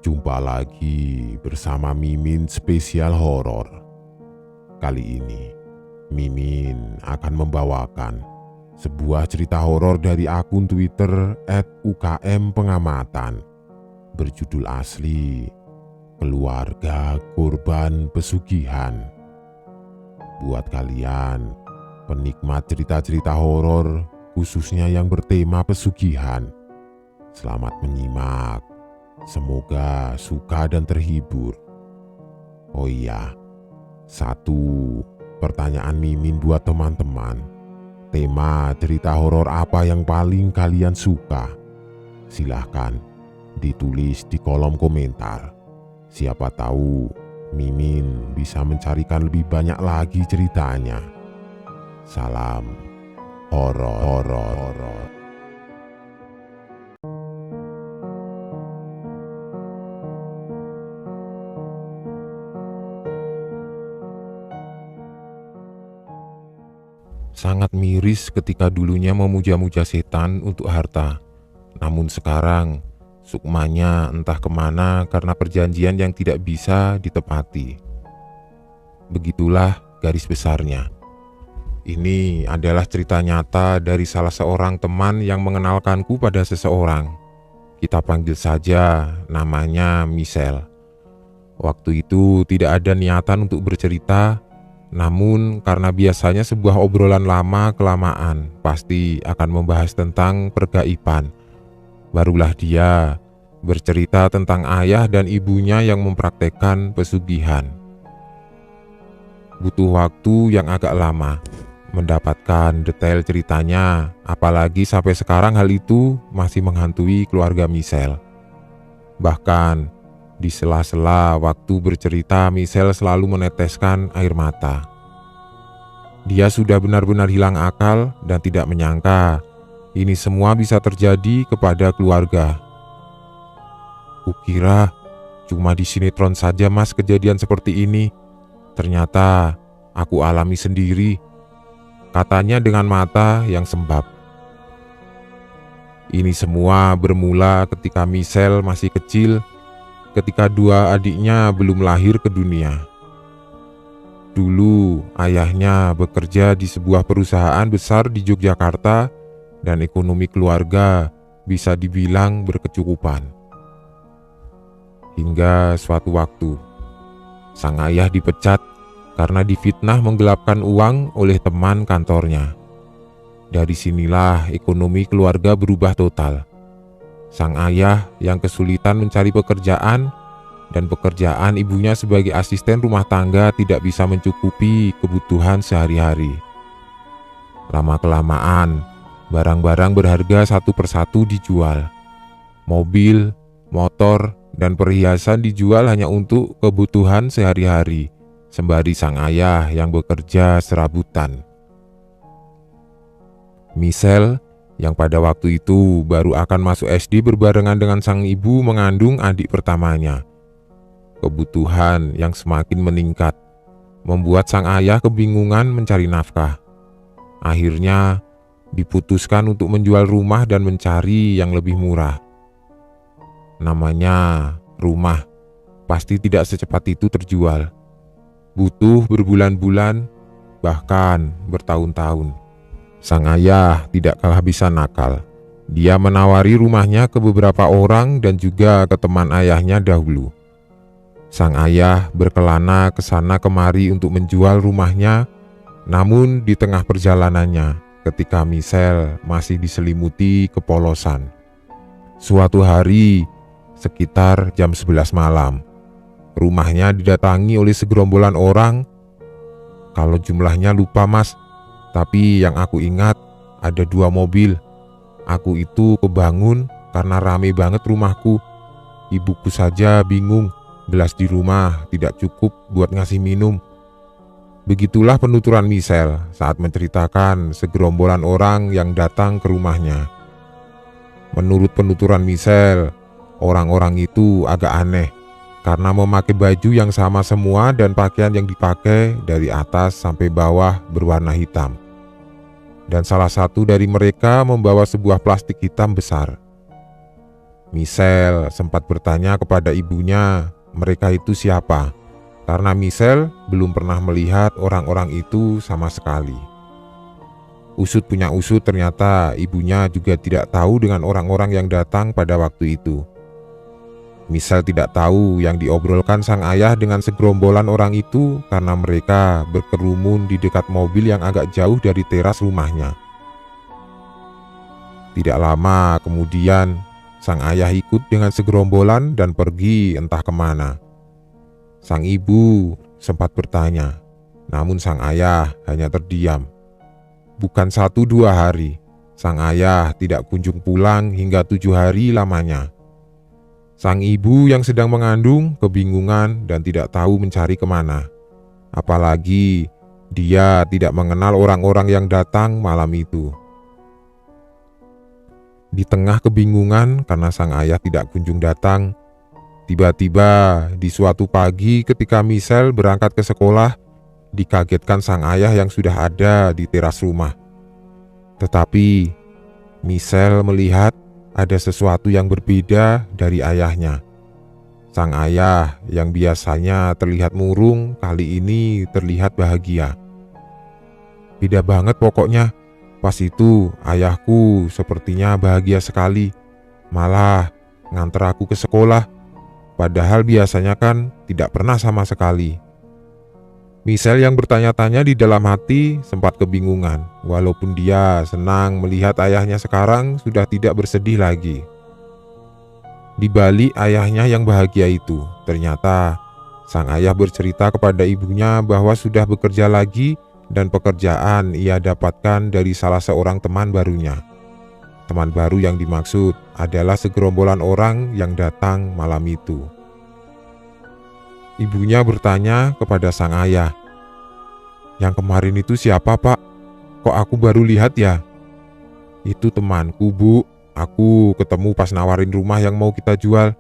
Jumpa lagi bersama Mimin Spesial Horor. Kali ini Mimin akan membawakan sebuah cerita horor dari akun Twitter @ukmpengamatan berjudul asli Keluarga Korban Pesugihan. Buat kalian penikmat cerita-cerita horor, khususnya yang bertema pesugihan, selamat menyimak. Semoga suka dan terhibur. Oh iya, satu pertanyaan Mimin buat teman-teman. Tema cerita horor apa yang paling kalian suka? Silahkan ditulis di kolom komentar. Siapa tahu Mimin bisa mencarikan lebih banyak lagi ceritanya. Salam horor. Sangat miris ketika dulunya memuja-muja setan untuk harta. Namun sekarang sukmanya entah kemana karena perjanjian yang tidak bisa ditepati. Begitulah garis besarnya. Ini adalah cerita nyata dari salah seorang teman yang mengenalkanku pada seseorang. Kita panggil saja namanya Michelle. Waktu itu tidak ada niatan untuk bercerita, namun karena biasanya sebuah obrolan lama-kelamaan pasti akan membahas tentang pergaiban, barulah dia bercerita tentang ayah dan ibunya yang mempraktekkan pesugihan. Butuh waktu yang agak lama mendapatkan detail ceritanya, apalagi sampai sekarang hal itu masih menghantui keluarga Michelle. Bahkan di sela-sela waktu bercerita, Michelle selalu meneteskan air mata. Dia sudah benar-benar hilang akal dan tidak menyangka ini semua bisa terjadi kepada keluarga. Kukira cuma di sinetron saja mas kejadian seperti ini. Ternyata aku alami sendiri, katanya dengan mata yang sembab. Ini semua bermula ketika Michelle masih kecil, ketika dua adiknya belum lahir ke dunia. Dulu ayahnya bekerja di sebuah perusahaan besar di Yogyakarta dan ekonomi keluarga bisa dibilang berkecukupan. Hingga suatu waktu, sang ayah dipecat karena difitnah menggelapkan uang oleh teman kantornya. Dari sinilah ekonomi keluarga berubah total. Sang ayah yang kesulitan mencari pekerjaan dan pekerjaan ibunya sebagai asisten rumah tangga tidak bisa mencukupi kebutuhan sehari-hari. Lama-kelamaan, barang-barang berharga satu persatu dijual. Mobil, motor, dan perhiasan dijual hanya untuk kebutuhan sehari-hari, sembari sang ayah yang bekerja serabutan. Michelle yang pada waktu itu baru akan masuk SD berbarengan dengan sang ibu mengandung adik pertamanya. Kebutuhan yang semakin meningkat membuat sang ayah kebingungan mencari nafkah. Akhirnya diputuskan untuk menjual rumah dan mencari yang lebih murah. Namanya rumah, pasti tidak secepat itu terjual. Butuh berbulan-bulan, bahkan bertahun-tahun. Sang ayah tidak kalah bisa nakal. Dia menawari rumahnya ke beberapa orang dan juga ke teman ayahnya dahulu. Sang ayah berkelana ke sana kemari untuk menjual rumahnya, namun di tengah perjalanannya, ketika Michelle masih diselimuti kepolosan. Suatu hari, sekitar jam 11 malam, rumahnya didatangi oleh segerombolan orang. Kalau jumlahnya lupa mas, tapi yang aku ingat ada 2 mobil. Aku itu kebangun karena rame banget rumahku. Ibuku saja bingung, gelas di rumah tidak cukup buat ngasih minum. Begitulah penuturan Michelle saat menceritakan segerombolan orang yang datang ke rumahnya. Menurut penuturan Michelle, orang-orang itu agak aneh karena memakai baju yang sama semua dan pakaian yang dipakai dari atas sampai bawah berwarna hitam. Dan salah satu dari mereka membawa sebuah plastik hitam besar. Michelle sempat bertanya kepada ibunya mereka itu siapa, karena Michelle belum pernah melihat orang-orang itu sama sekali. Usut punya usut, ternyata ibunya juga tidak tahu dengan orang-orang yang datang pada waktu itu. Michelle tidak tahu yang diobrolkan sang ayah dengan segerombolan orang itu karena mereka berkerumun di dekat mobil yang agak jauh dari teras rumahnya. Tidak lama kemudian, sang ayah ikut dengan segerombolan dan pergi entah kemana. Sang ibu sempat bertanya, namun sang ayah hanya terdiam. Bukan 1-2 hari, sang ayah tidak kunjung pulang hingga 7 hari lamanya. Sang ibu yang sedang mengandung kebingungan dan tidak tahu mencari kemana. Apalagi dia tidak mengenal orang-orang yang datang malam itu. Di tengah kebingungan karena sang ayah tidak kunjung datang, tiba-tiba di suatu pagi ketika Michelle berangkat ke sekolah, dikagetkan sang ayah yang sudah ada di teras rumah. Tetapi Michelle melihat ada sesuatu yang berbeda dari ayahnya. Sang ayah yang biasanya terlihat murung kali ini terlihat bahagia. Beda banget pokoknya. Pas itu ayahku sepertinya bahagia sekali, malah nganter aku ke sekolah, padahal biasanya kan tidak pernah sama sekali. Michelle yang bertanya-tanya di dalam hati sempat kebingungan, walaupun dia senang melihat ayahnya sekarang sudah tidak bersedih lagi. Di balik ayahnya yang bahagia itu, ternyata sang ayah bercerita kepada ibunya bahwa sudah bekerja lagi dan pekerjaan ia dapatkan dari salah seorang teman barunya. Teman baru yang dimaksud adalah segerombolan orang yang datang malam itu. Ibunya bertanya kepada sang ayah, "Yang kemarin itu siapa, Pak? Kok aku baru lihat ya?" "Itu temanku, Bu. Aku ketemu pas nawarin rumah yang mau kita jual.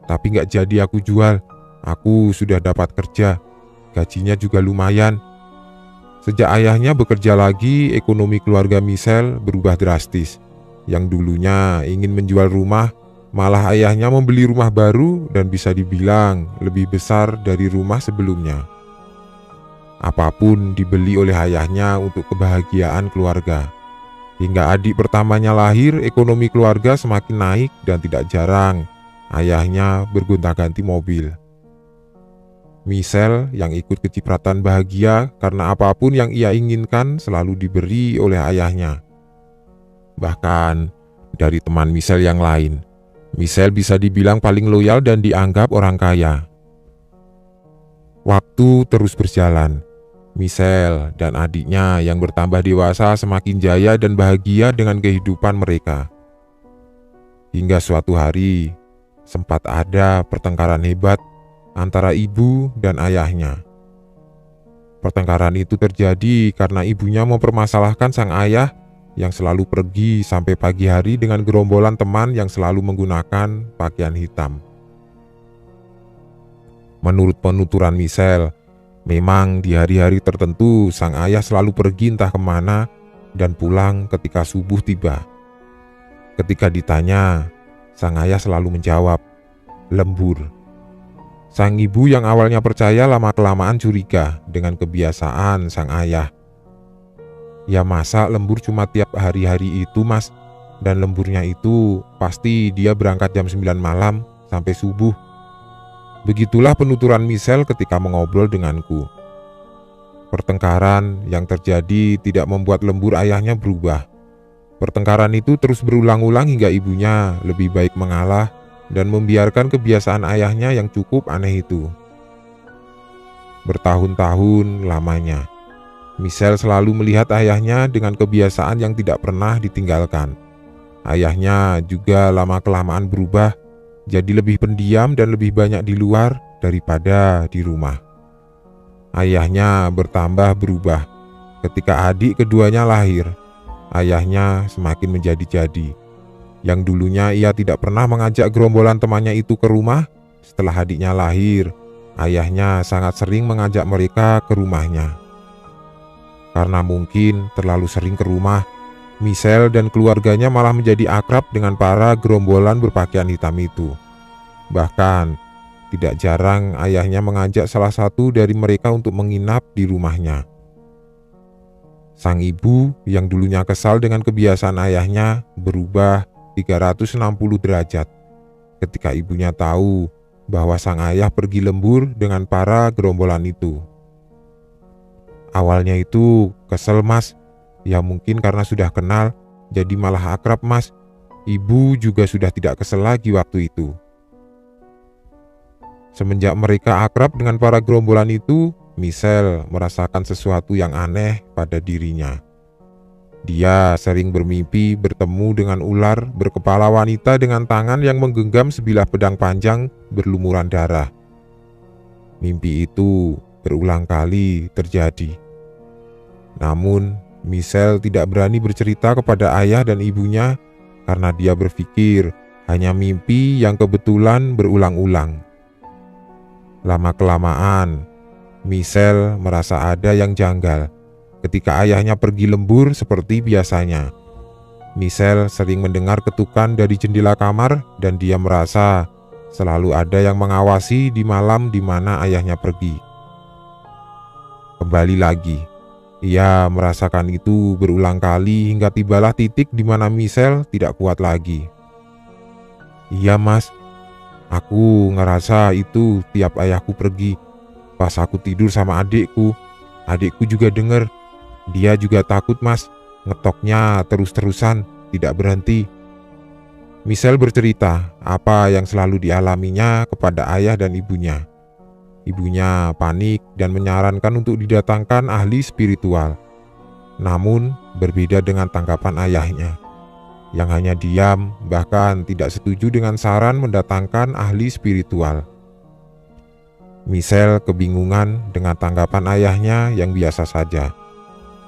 Tapi gak jadi aku jual. Aku sudah dapat kerja. Gajinya juga lumayan." Sejak ayahnya bekerja lagi, ekonomi keluarga Michelle berubah drastis. Yang dulunya ingin menjual rumah, malah ayahnya membeli rumah baru dan bisa dibilang lebih besar dari rumah sebelumnya. Apapun dibeli oleh ayahnya untuk kebahagiaan keluarga. Hingga adik pertamanya lahir, ekonomi keluarga semakin naik dan tidak jarang ayahnya bergonta-ganti mobil. Michelle yang ikut kecipratan bahagia karena apapun yang ia inginkan selalu diberi oleh ayahnya. Bahkan dari teman Michelle yang lain, Michelle bisa dibilang paling loyal dan dianggap orang kaya. Waktu terus berjalan. Michelle dan adiknya yang bertambah dewasa semakin jaya dan bahagia dengan kehidupan mereka. Hingga suatu hari, sempat ada pertengkaran hebat antara ibu dan ayahnya. Pertengkaran itu terjadi karena ibunya mempermasalahkan sang ayah yang selalu pergi sampai pagi hari dengan gerombolan teman yang selalu menggunakan pakaian hitam. Menurut penuturan Michelle, memang di hari-hari tertentu sang ayah selalu pergi entah kemana dan pulang ketika subuh tiba. Ketika ditanya, sang ayah selalu menjawab, "Lembur." Sang ibu yang awalnya percaya lama-kelamaan curiga dengan kebiasaan sang ayah. "Ya masa lembur cuma tiap hari-hari itu, Mas? Dan lemburnya itu pasti dia berangkat jam 9 malam sampai subuh." Begitulah penuturan Michelle ketika mengobrol denganku. Pertengkaran yang terjadi tidak membuat lembur ayahnya berubah. Pertengkaran itu terus berulang-ulang hingga ibunya lebih baik mengalah dan membiarkan kebiasaan ayahnya yang cukup aneh itu. Bertahun-tahun lamanya, Michelle selalu melihat ayahnya dengan kebiasaan yang tidak pernah ditinggalkan. Ayahnya juga lama-kelamaan berubah, jadi lebih pendiam dan lebih banyak di luar daripada di rumah. Ayahnya bertambah berubah. Ketika adik keduanya lahir, ayahnya semakin menjadi-jadi. Yang dulunya ia tidak pernah mengajak gerombolan temannya itu ke rumah, setelah adiknya lahir, ayahnya sangat sering mengajak mereka ke rumahnya. Karena mungkin terlalu sering ke rumah, Michelle dan keluarganya malah menjadi akrab dengan para gerombolan berpakaian hitam itu. Bahkan, tidak jarang ayahnya mengajak salah satu dari mereka untuk menginap di rumahnya. Sang ibu yang dulunya kesal dengan kebiasaan ayahnya berubah 360 derajat ketika ibunya tahu bahwa sang ayah pergi lembur dengan para gerombolan itu. Awalnya itu kesel, Mas. Ya mungkin karena sudah kenal, jadi malah akrab, Mas. Ibu juga sudah tidak kesel lagi waktu itu. Semenjak mereka akrab dengan para gerombolan itu, Michelle merasakan sesuatu yang aneh pada dirinya. Dia sering bermimpi bertemu dengan ular berkepala wanita dengan tangan yang menggenggam sebilah pedang panjang berlumuran darah. Mimpi itu berulang kali terjadi. Namun, Michelle tidak berani bercerita kepada ayah dan ibunya karena dia berpikir hanya mimpi yang kebetulan berulang-ulang. Lama-kelamaan, Michelle merasa ada yang janggal ketika ayahnya pergi lembur seperti biasanya. Michelle sering mendengar ketukan dari jendela kamar dan dia merasa selalu ada yang mengawasi di malam di mana ayahnya pergi. Kembali lagi, ia merasakan itu berulang kali hingga tibalah titik di mana Michelle tidak kuat lagi. Iya, Mas, aku ngerasa itu tiap ayahku pergi. Pas aku tidur sama adikku juga dengar. Dia juga takut, Mas. Ngetoknya terus-terusan, tidak berhenti. Michelle bercerita apa yang selalu dialaminya kepada ayah dan ibunya. Ibunya panik dan menyarankan untuk didatangkan ahli spiritual. Namun, berbeda dengan tanggapan ayahnya, yang hanya diam, bahkan tidak setuju dengan saran mendatangkan ahli spiritual. Michelle kebingungan dengan tanggapan ayahnya yang biasa saja,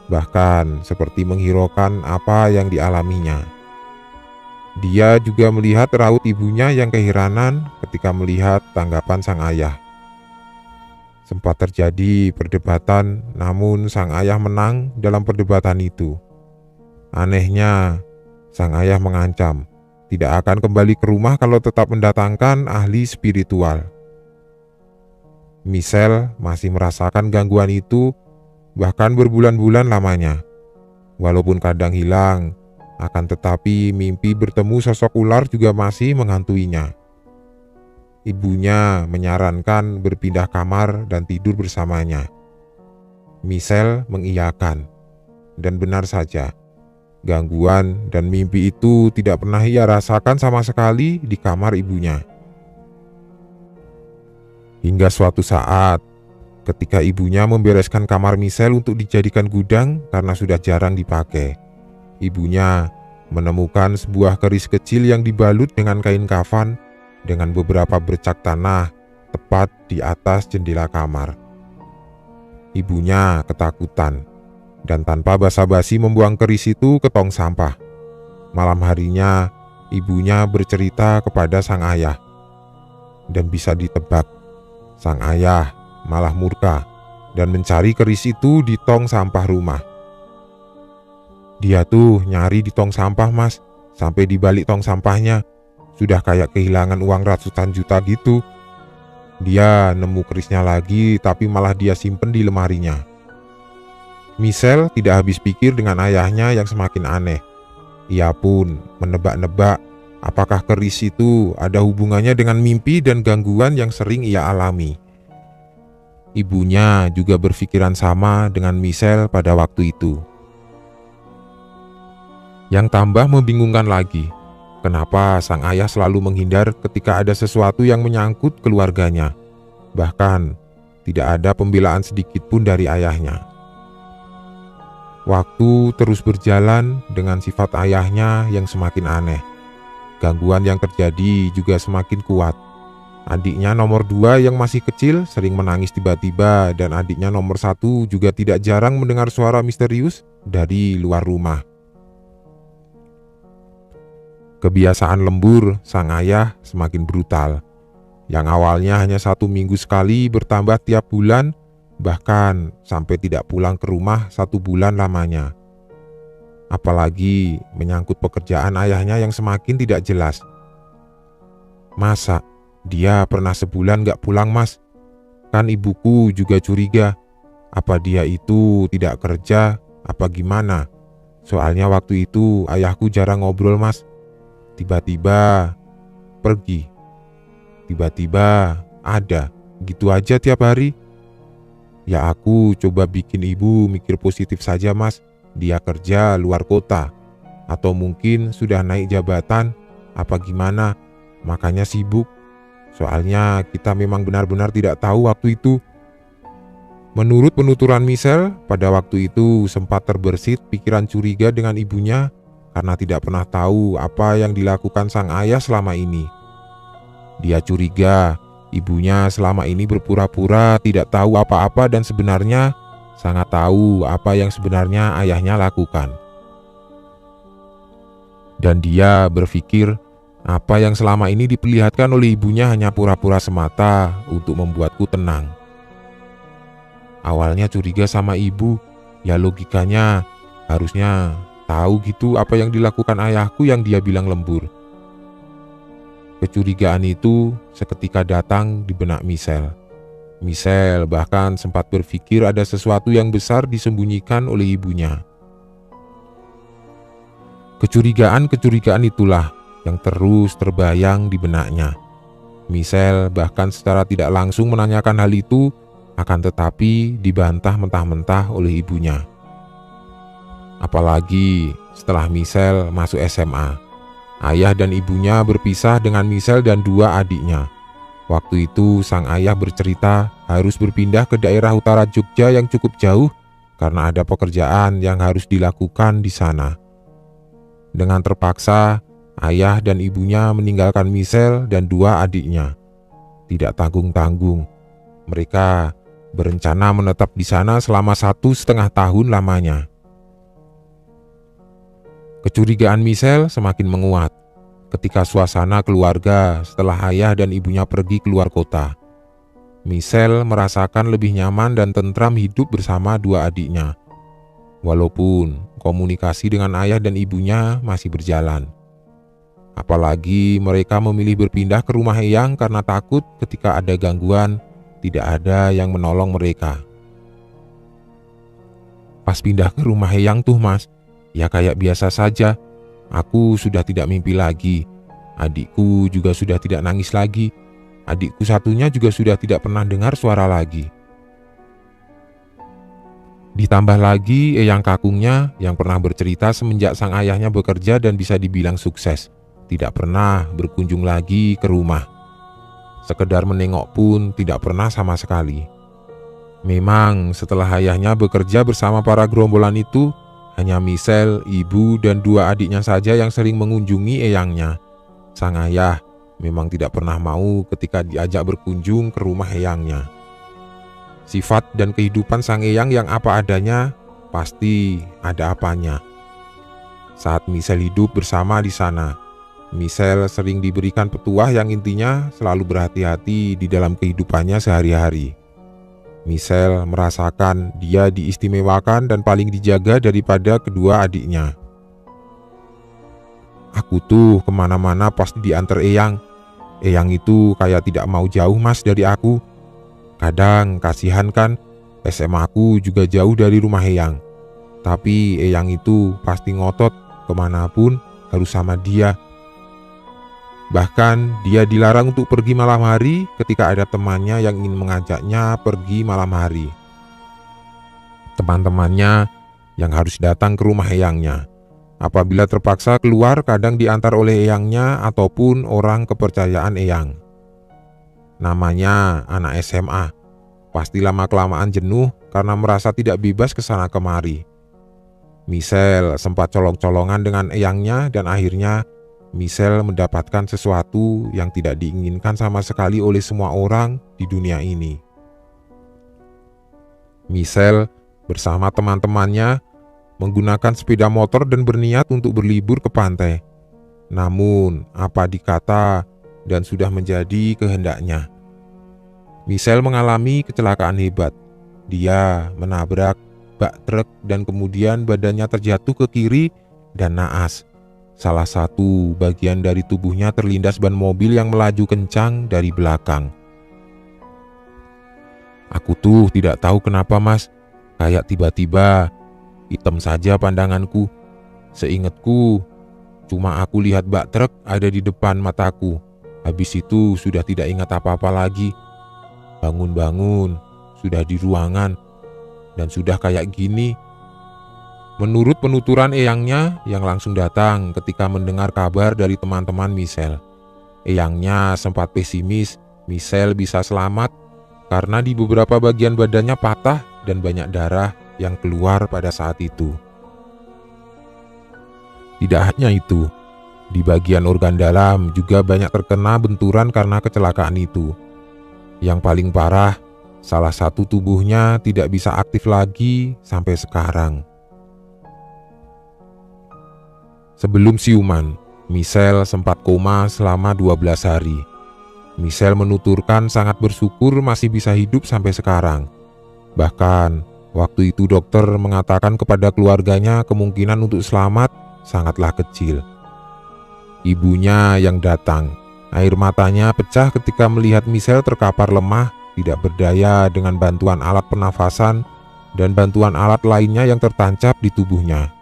bahkan seperti menghiraukan apa yang dialaminya. Dia juga melihat raut ibunya yang keheranan ketika melihat tanggapan sang ayah. Sempat terjadi perdebatan, namun sang ayah menang dalam perdebatan itu. Anehnya, sang ayah mengancam tidak akan kembali ke rumah kalau tetap mendatangkan ahli spiritual. Michelle masih merasakan gangguan itu, bahkan berbulan-bulan lamanya. Walaupun kadang hilang, akan tetapi mimpi bertemu sosok ular juga masih menghantuinya. Ibunya menyarankan berpindah kamar dan tidur bersamanya. Michelle mengiyakan, dan benar saja, gangguan dan mimpi itu tidak pernah ia rasakan sama sekali di kamar ibunya. Hingga suatu saat, ketika ibunya membereskan kamar Michelle untuk dijadikan gudang karena sudah jarang dipakai, ibunya menemukan sebuah keris kecil yang dibalut dengan kain kafan dengan beberapa bercak tanah tepat di atas jendela kamar. Ibunya ketakutan dan tanpa basa-basi membuang keris itu ke tong sampah. Malam harinya, ibunya bercerita kepada sang ayah. Dan bisa ditebak, sang ayah malah murka dan mencari keris itu di tong sampah rumah. Dia tuh nyari di tong sampah, Mas, sampai di balik tong sampahnya. Sudah kayak kehilangan uang ratusan juta gitu. Dia nemu kerisnya lagi, tapi malah dia simpen di lemarinya. Michelle tidak habis pikir dengan ayahnya yang semakin aneh. Ia pun menebak-nebak apakah keris itu ada hubungannya dengan mimpi dan gangguan yang sering ia alami. Ibunya juga berpikiran sama dengan Michelle pada waktu itu. Yang tambah membingungkan lagi, kenapa sang ayah selalu menghindar ketika ada sesuatu yang menyangkut keluarganya. Bahkan, tidak ada pembelaan sedikit pun dari ayahnya. Waktu terus berjalan dengan sifat ayahnya yang semakin aneh. Gangguan yang terjadi juga semakin kuat. Adiknya nomor 2 yang masih kecil sering menangis tiba-tiba dan adiknya nomor 1 juga tidak jarang mendengar suara misterius dari luar rumah. Kebiasaan lembur sang ayah semakin brutal. Yang awalnya hanya 1 minggu sekali bertambah tiap bulan, bahkan sampai tidak pulang ke rumah 1 bulan lamanya. apalagi menyangkut pekerjaan ayahnya yang semakin tidak jelas. Masa dia pernah sebulan gak pulang, Mas? Kan ibuku juga curiga, apa dia itu tidak kerja, apa gimana? Soalnya waktu itu ayahku jarang ngobrol, Mas. Tiba-tiba pergi, tiba-tiba ada, gitu aja tiap hari. Ya aku coba bikin ibu mikir positif saja, Mas. Dia kerja luar kota, atau mungkin sudah naik jabatan, apa gimana, makanya sibuk. Soalnya kita memang benar-benar tidak tahu waktu itu. Menurut penuturan Michelle, pada waktu itu sempat terbersit pikiran curiga dengan ibunya karena tidak pernah tahu apa yang dilakukan sang ayah selama ini. Dia curiga ibunya selama ini berpura-pura tidak tahu apa-apa dan sebenarnya sangat tahu apa yang sebenarnya ayahnya lakukan. Dan dia berpikir apa yang selama ini diperlihatkan oleh ibunya hanya pura-pura semata untuk membuatku tenang. Awalnya curiga sama ibu, ya logikanya harusnya tahu gitu apa yang dilakukan ayahku yang dia bilang lembur. Kecurigaan itu seketika datang di benak Michelle. Michelle bahkan sempat berpikir ada sesuatu yang besar disembunyikan oleh ibunya. Kecurigaan-kecurigaan itulah yang terus terbayang di benaknya. Michelle bahkan secara tidak langsung menanyakan hal itu, akan tetapi dibantah mentah-mentah oleh ibunya. Apalagi setelah Michelle masuk SMA, ayah dan ibunya berpisah dengan Michelle dan dua adiknya. Waktu itu sang ayah bercerita harus berpindah ke daerah utara Jogja yang cukup jauh karena ada pekerjaan yang harus dilakukan di sana. Dengan terpaksa, ayah dan ibunya meninggalkan Michelle dan dua adiknya. Tidak tanggung-tanggung, mereka berencana menetap di sana selama 1,5 tahun lamanya. Kecurigaan Michelle semakin menguat ketika suasana keluarga setelah ayah dan ibunya pergi keluar kota. Michelle merasakan lebih nyaman dan tentram hidup bersama dua adiknya. Walaupun komunikasi dengan ayah dan ibunya masih berjalan. Apalagi mereka memilih berpindah ke rumah eyang karena takut ketika ada gangguan, tidak ada yang menolong mereka. Pas pindah ke rumah eyang tuh, Mas, ya kayak biasa saja. Aku sudah tidak mimpi lagi. Adikku juga sudah tidak nangis lagi. Adikku satunya juga sudah tidak pernah dengar suara lagi. Ditambah lagi eyang kakungnya yang pernah bercerita semenjak sang ayahnya bekerja dan bisa dibilang sukses, tidak pernah berkunjung lagi ke rumah. Sekedar menengok pun tidak pernah sama sekali. Memang setelah ayahnya bekerja bersama para gerombolan itu, hanya Michelle, ibu, dan dua adiknya saja yang sering mengunjungi eyangnya. Sang ayah memang tidak pernah mau ketika diajak berkunjung ke rumah eyangnya. Sifat dan kehidupan sang eyang yang apa adanya, pasti ada apanya. Saat Michelle hidup bersama di sana, Michelle sering diberikan petuah yang intinya selalu berhati-hati di dalam kehidupannya sehari-hari. Michelle merasakan dia diistimewakan dan paling dijaga daripada kedua adiknya. Aku tuh kemana-mana pasti diantar eyang. Eyang itu kayak tidak mau jauh, Mas, dari aku. Kadang kasihan kan, SMA aku juga jauh dari rumah eyang. Tapi eyang itu pasti ngotot kemanapun harus sama dia. Bahkan dia dilarang untuk pergi malam hari ketika ada temannya yang ingin mengajaknya pergi malam hari. Teman-temannya yang harus datang ke rumah eyangnya. Apabila terpaksa keluar kadang diantar oleh eyangnya ataupun orang kepercayaan eyang. Namanya anak SMA. Pasti lama-kelamaan jenuh karena merasa tidak bebas kesana kemari. Michelle sempat colong-colongan dengan eyangnya dan akhirnya Michelle mendapatkan sesuatu yang tidak diinginkan sama sekali oleh semua orang di dunia ini. Michelle bersama teman-temannya menggunakan sepeda motor dan berniat untuk berlibur ke pantai. Namun, apa dikata dan sudah menjadi kehendaknya. Michelle mengalami kecelakaan hebat. Dia menabrak bak truk dan kemudian badannya terjatuh ke kiri dan naas. Salah satu bagian dari tubuhnya terlindas ban mobil yang melaju kencang dari belakang. Aku tuh tidak tahu kenapa mas, kayak tiba-tiba hitam saja pandanganku. Seingatku, cuma aku lihat bak truk ada di depan mataku. Habis itu sudah tidak ingat apa-apa lagi. Bangun-bangun, sudah di ruangan, dan sudah kayak gini. Menurut penuturan eyangnya yang langsung datang ketika mendengar kabar dari teman-teman Michelle. Eyangnya sempat pesimis Michelle bisa selamat karena di beberapa bagian badannya patah dan banyak darah yang keluar pada saat itu. Tidak hanya itu, di bagian organ dalam juga banyak terkena benturan karena kecelakaan itu. Yang paling parah, salah satu tubuhnya tidak bisa aktif lagi sampai sekarang. Sebelum siuman, Michelle sempat koma selama 12 hari. Michelle menuturkan sangat bersyukur masih bisa hidup sampai sekarang. Bahkan, waktu itu dokter mengatakan kepada keluarganya kemungkinan untuk selamat sangatlah kecil. Ibunya yang datang, air matanya pecah ketika melihat Michelle terkapar lemah, tidak berdaya dengan bantuan alat pernafasan dan bantuan alat lainnya yang tertancap di tubuhnya.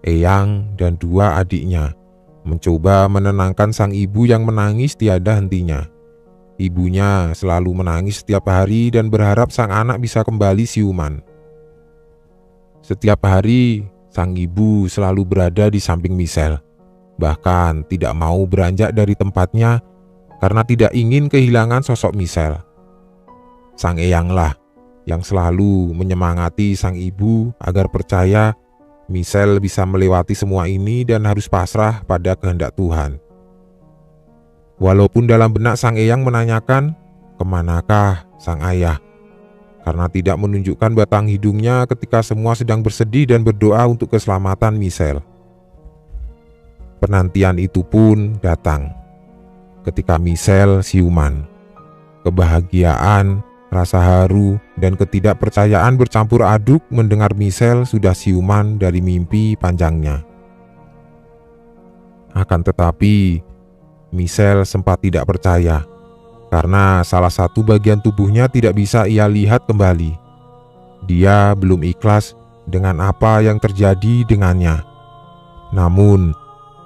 Eyang dan dua adiknya mencoba menenangkan sang ibu yang menangis tiada hentinya. Ibunya selalu menangis setiap hari dan berharap sang anak bisa kembali siuman. Setiap hari, sang ibu selalu berada di samping Michelle. Bahkan tidak mau beranjak dari tempatnya karena tidak ingin kehilangan sosok Michelle. Sang eyanglah yang selalu menyemangati sang ibu agar percaya Michelle bisa melewati semua ini dan harus pasrah pada kehendak Tuhan. Walaupun dalam benak sang eyang menanyakan, kemanakah sang ayah? Karena tidak menunjukkan batang hidungnya ketika semua sedang bersedih dan berdoa untuk keselamatan Michelle. Penantian itu pun datang ketika Michelle siuman. Kebahagiaan, rasa haru, dan ketidakpercayaan bercampur aduk mendengar Michelle sudah siuman dari mimpi panjangnya. Akan tetapi, Michelle sempat tidak percaya karena salah satu bagian tubuhnya tidak bisa ia lihat kembali. Dia belum ikhlas dengan apa yang terjadi dengannya. Namun,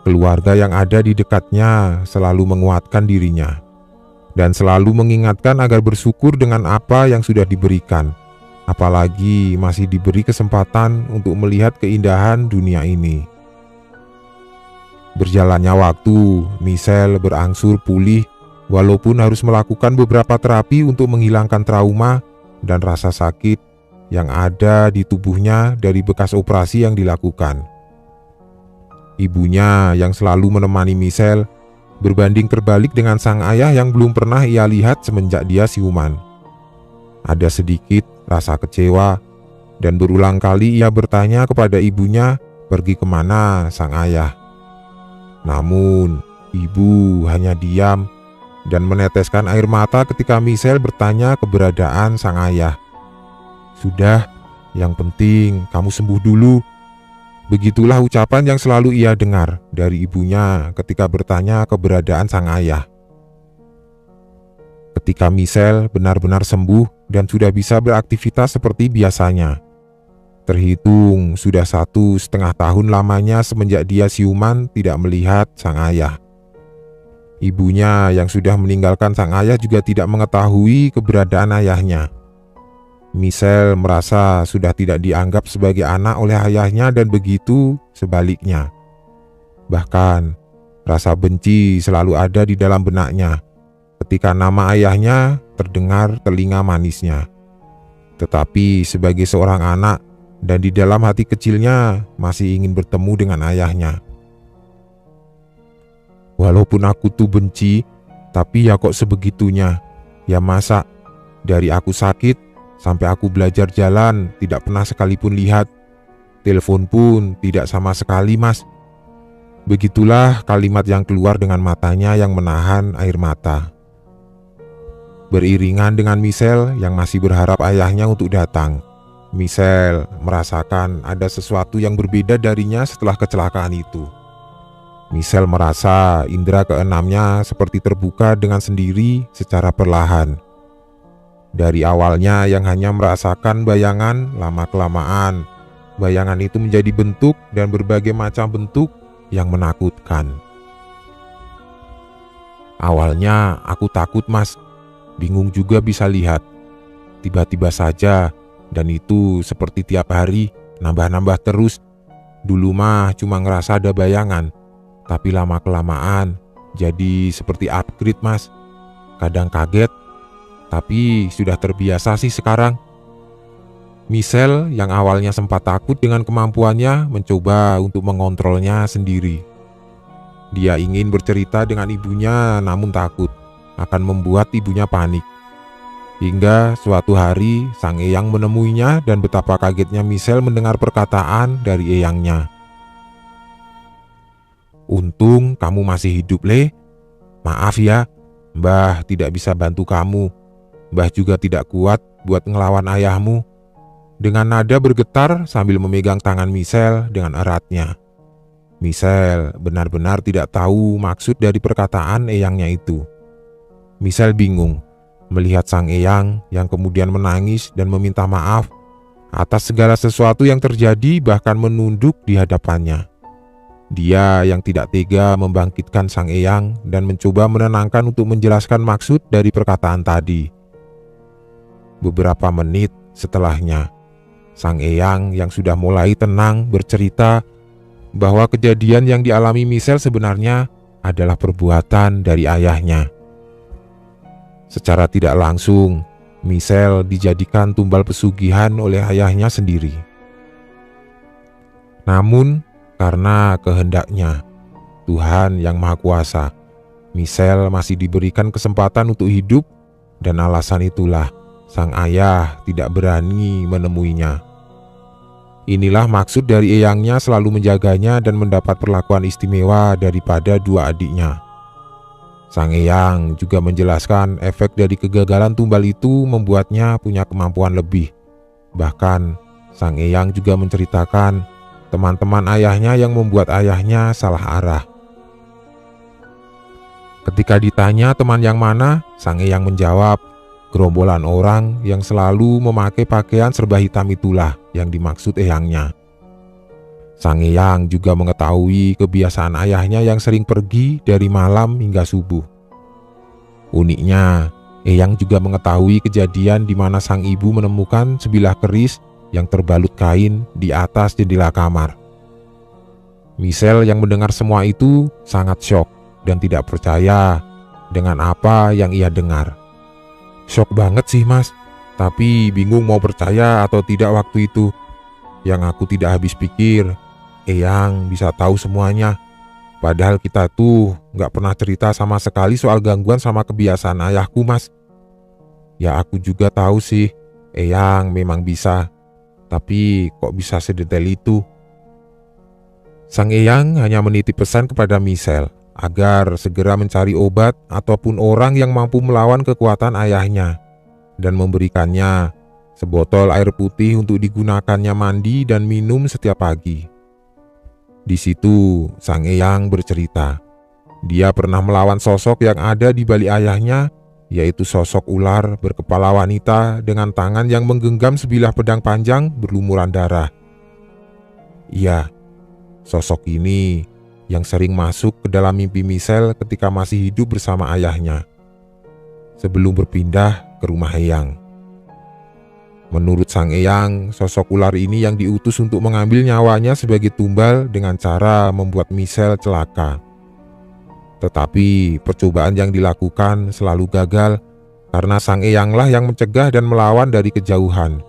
keluarga yang ada di dekatnya selalu menguatkan dirinya dan selalu mengingatkan agar bersyukur dengan apa yang sudah diberikan, apalagi masih diberi kesempatan untuk melihat keindahan dunia ini. Berjalannya waktu, Michelle berangsur pulih walaupun harus melakukan beberapa terapi untuk menghilangkan trauma dan rasa sakit yang ada di tubuhnya dari bekas operasi yang dilakukan. Ibunya yang selalu menemani Michelle berbanding terbalik dengan sang ayah yang belum pernah ia lihat semenjak dia siuman. Ada sedikit rasa kecewa dan berulang kali ia bertanya kepada ibunya pergi kemana sang ayah. Namun ibu hanya diam dan meneteskan air mata ketika Michelle bertanya keberadaan sang ayah. Sudah, yang penting kamu sembuh dulu. Begitulah ucapan yang selalu ia dengar dari ibunya ketika bertanya keberadaan sang ayah. Ketika Michelle benar-benar sembuh dan sudah bisa beraktivitas seperti biasanya. Terhitung sudah 1,5 tahun lamanya semenjak dia siuman tidak melihat sang ayah. Ibunya yang sudah meninggalkan sang ayah juga tidak mengetahui keberadaan ayahnya. Michelle merasa sudah tidak dianggap sebagai anak oleh ayahnya dan begitu sebaliknya. Bahkan, rasa benci selalu ada di dalam benaknya ketika nama ayahnya terdengar telinga manisnya. Tetapi sebagai seorang anak dan di dalam hati kecilnya masih ingin bertemu dengan ayahnya. Walaupun aku tuh benci, tapi ya kok sebegitunya. Ya masa, dari aku sakit sampai aku belajar jalan tidak pernah sekalipun lihat. Telepon pun tidak sama sekali mas. Begitulah kalimat yang keluar dengan matanya yang menahan air mata. Beriringan dengan Michelle yang masih berharap ayahnya untuk datang. Michelle merasakan ada sesuatu yang berbeda darinya setelah kecelakaan itu. Michelle merasa indera keenamnya seperti terbuka dengan sendiri secara perlahan. Dari awalnya yang hanya merasakan bayangan, lama-kelamaan bayangan itu menjadi bentuk dan berbagai macam bentuk yang menakutkan. Awalnya aku takut, Mas. Bingung juga bisa lihat. Tiba-tiba saja, dan itu seperti tiap hari, nambah-nambah terus. Dulu mah cuma ngerasa ada bayangan, tapi lama-kelamaan jadi seperti upgrade, Mas. Kadang kaget, tapi sudah terbiasa sih sekarang. Michelle yang awalnya sempat takut dengan kemampuannya mencoba untuk mengontrolnya sendiri. Dia ingin bercerita dengan ibunya namun takut akan membuat ibunya panik. Hingga suatu hari sang eyang menemuinya dan betapa kagetnya Michelle mendengar perkataan dari eyangnya. "Untung kamu masih hidup, Le. Maaf ya, Mbah tidak bisa bantu kamu. Mbah juga tidak kuat buat ngelawan ayahmu." Dengan nada bergetar sambil memegang tangan Michelle dengan eratnya. Michelle benar-benar tidak tahu maksud dari perkataan eyangnya itu. Michelle bingung melihat sang eyang yang kemudian menangis dan meminta maaf atas segala sesuatu yang terjadi, bahkan menunduk di hadapannya. Dia yang tidak tega membangkitkan sang eyang dan mencoba menenangkan untuk menjelaskan maksud dari perkataan tadi. Beberapa menit setelahnya, sang eyang yang sudah mulai tenang bercerita bahwa kejadian yang dialami Michelle sebenarnya adalah perbuatan dari ayahnya. Secara tidak langsung, Michelle dijadikan tumbal pesugihan oleh ayahnya sendiri. Namun, karena kehendaknya Tuhan yang Maha Kuasa, Michelle masih diberikan kesempatan untuk hidup, dan alasan itulah sang ayah tidak berani menemuinya. Inilah maksud dari eyangnya selalu menjaganya dan mendapat perlakuan istimewa daripada dua adiknya. Sang eyang juga menjelaskan efek dari kegagalan tumbal itu membuatnya punya kemampuan lebih. Bahkan, sang eyang juga menceritakan teman-teman ayahnya yang membuat ayahnya salah arah. Ketika ditanya teman yang mana, sang eyang menjawab, gerombolan orang yang selalu memakai pakaian serba hitam itulah yang dimaksud eyangnya. Sang eyang juga mengetahui kebiasaan ayahnya yang sering pergi dari malam hingga subuh. Uniknya, eyang juga mengetahui kejadian di mana sang ibu menemukan sebilah keris yang terbalut kain di atas jendela kamar. Michelle yang mendengar semua itu sangat syok dan tidak percaya dengan apa yang ia dengar. "Syok banget sih, Mas, tapi bingung mau percaya atau tidak waktu itu. Yang aku tidak habis pikir, eyang bisa tahu semuanya. Padahal kita tuh gak pernah cerita sama sekali soal gangguan sama kebiasaan ayahku, Mas. Ya aku juga tahu sih, eyang memang bisa. Tapi kok bisa sedetail itu?" Sang eyang hanya menitip pesan kepada Michelle agar segera mencari obat ataupun orang yang mampu melawan kekuatan ayahnya, dan memberikannya sebotol air putih untuk digunakannya mandi dan minum setiap pagi. Di situ sang eyang bercerita, dia pernah melawan sosok yang ada di balik ayahnya, yaitu sosok ular berkepala wanita dengan tangan yang menggenggam sebilah pedang panjang berlumuran darah. Iya, sosok ini yang sering masuk ke dalam mimpi Michelle ketika masih hidup bersama ayahnya, sebelum berpindah ke rumah eyang. Menurut sang eyang, sosok ular ini yang diutus untuk mengambil nyawanya sebagai tumbal dengan cara membuat Michelle celaka. Tetapi percobaan yang dilakukan selalu gagal karena sang eyanglah yang mencegah dan melawan dari kejauhan.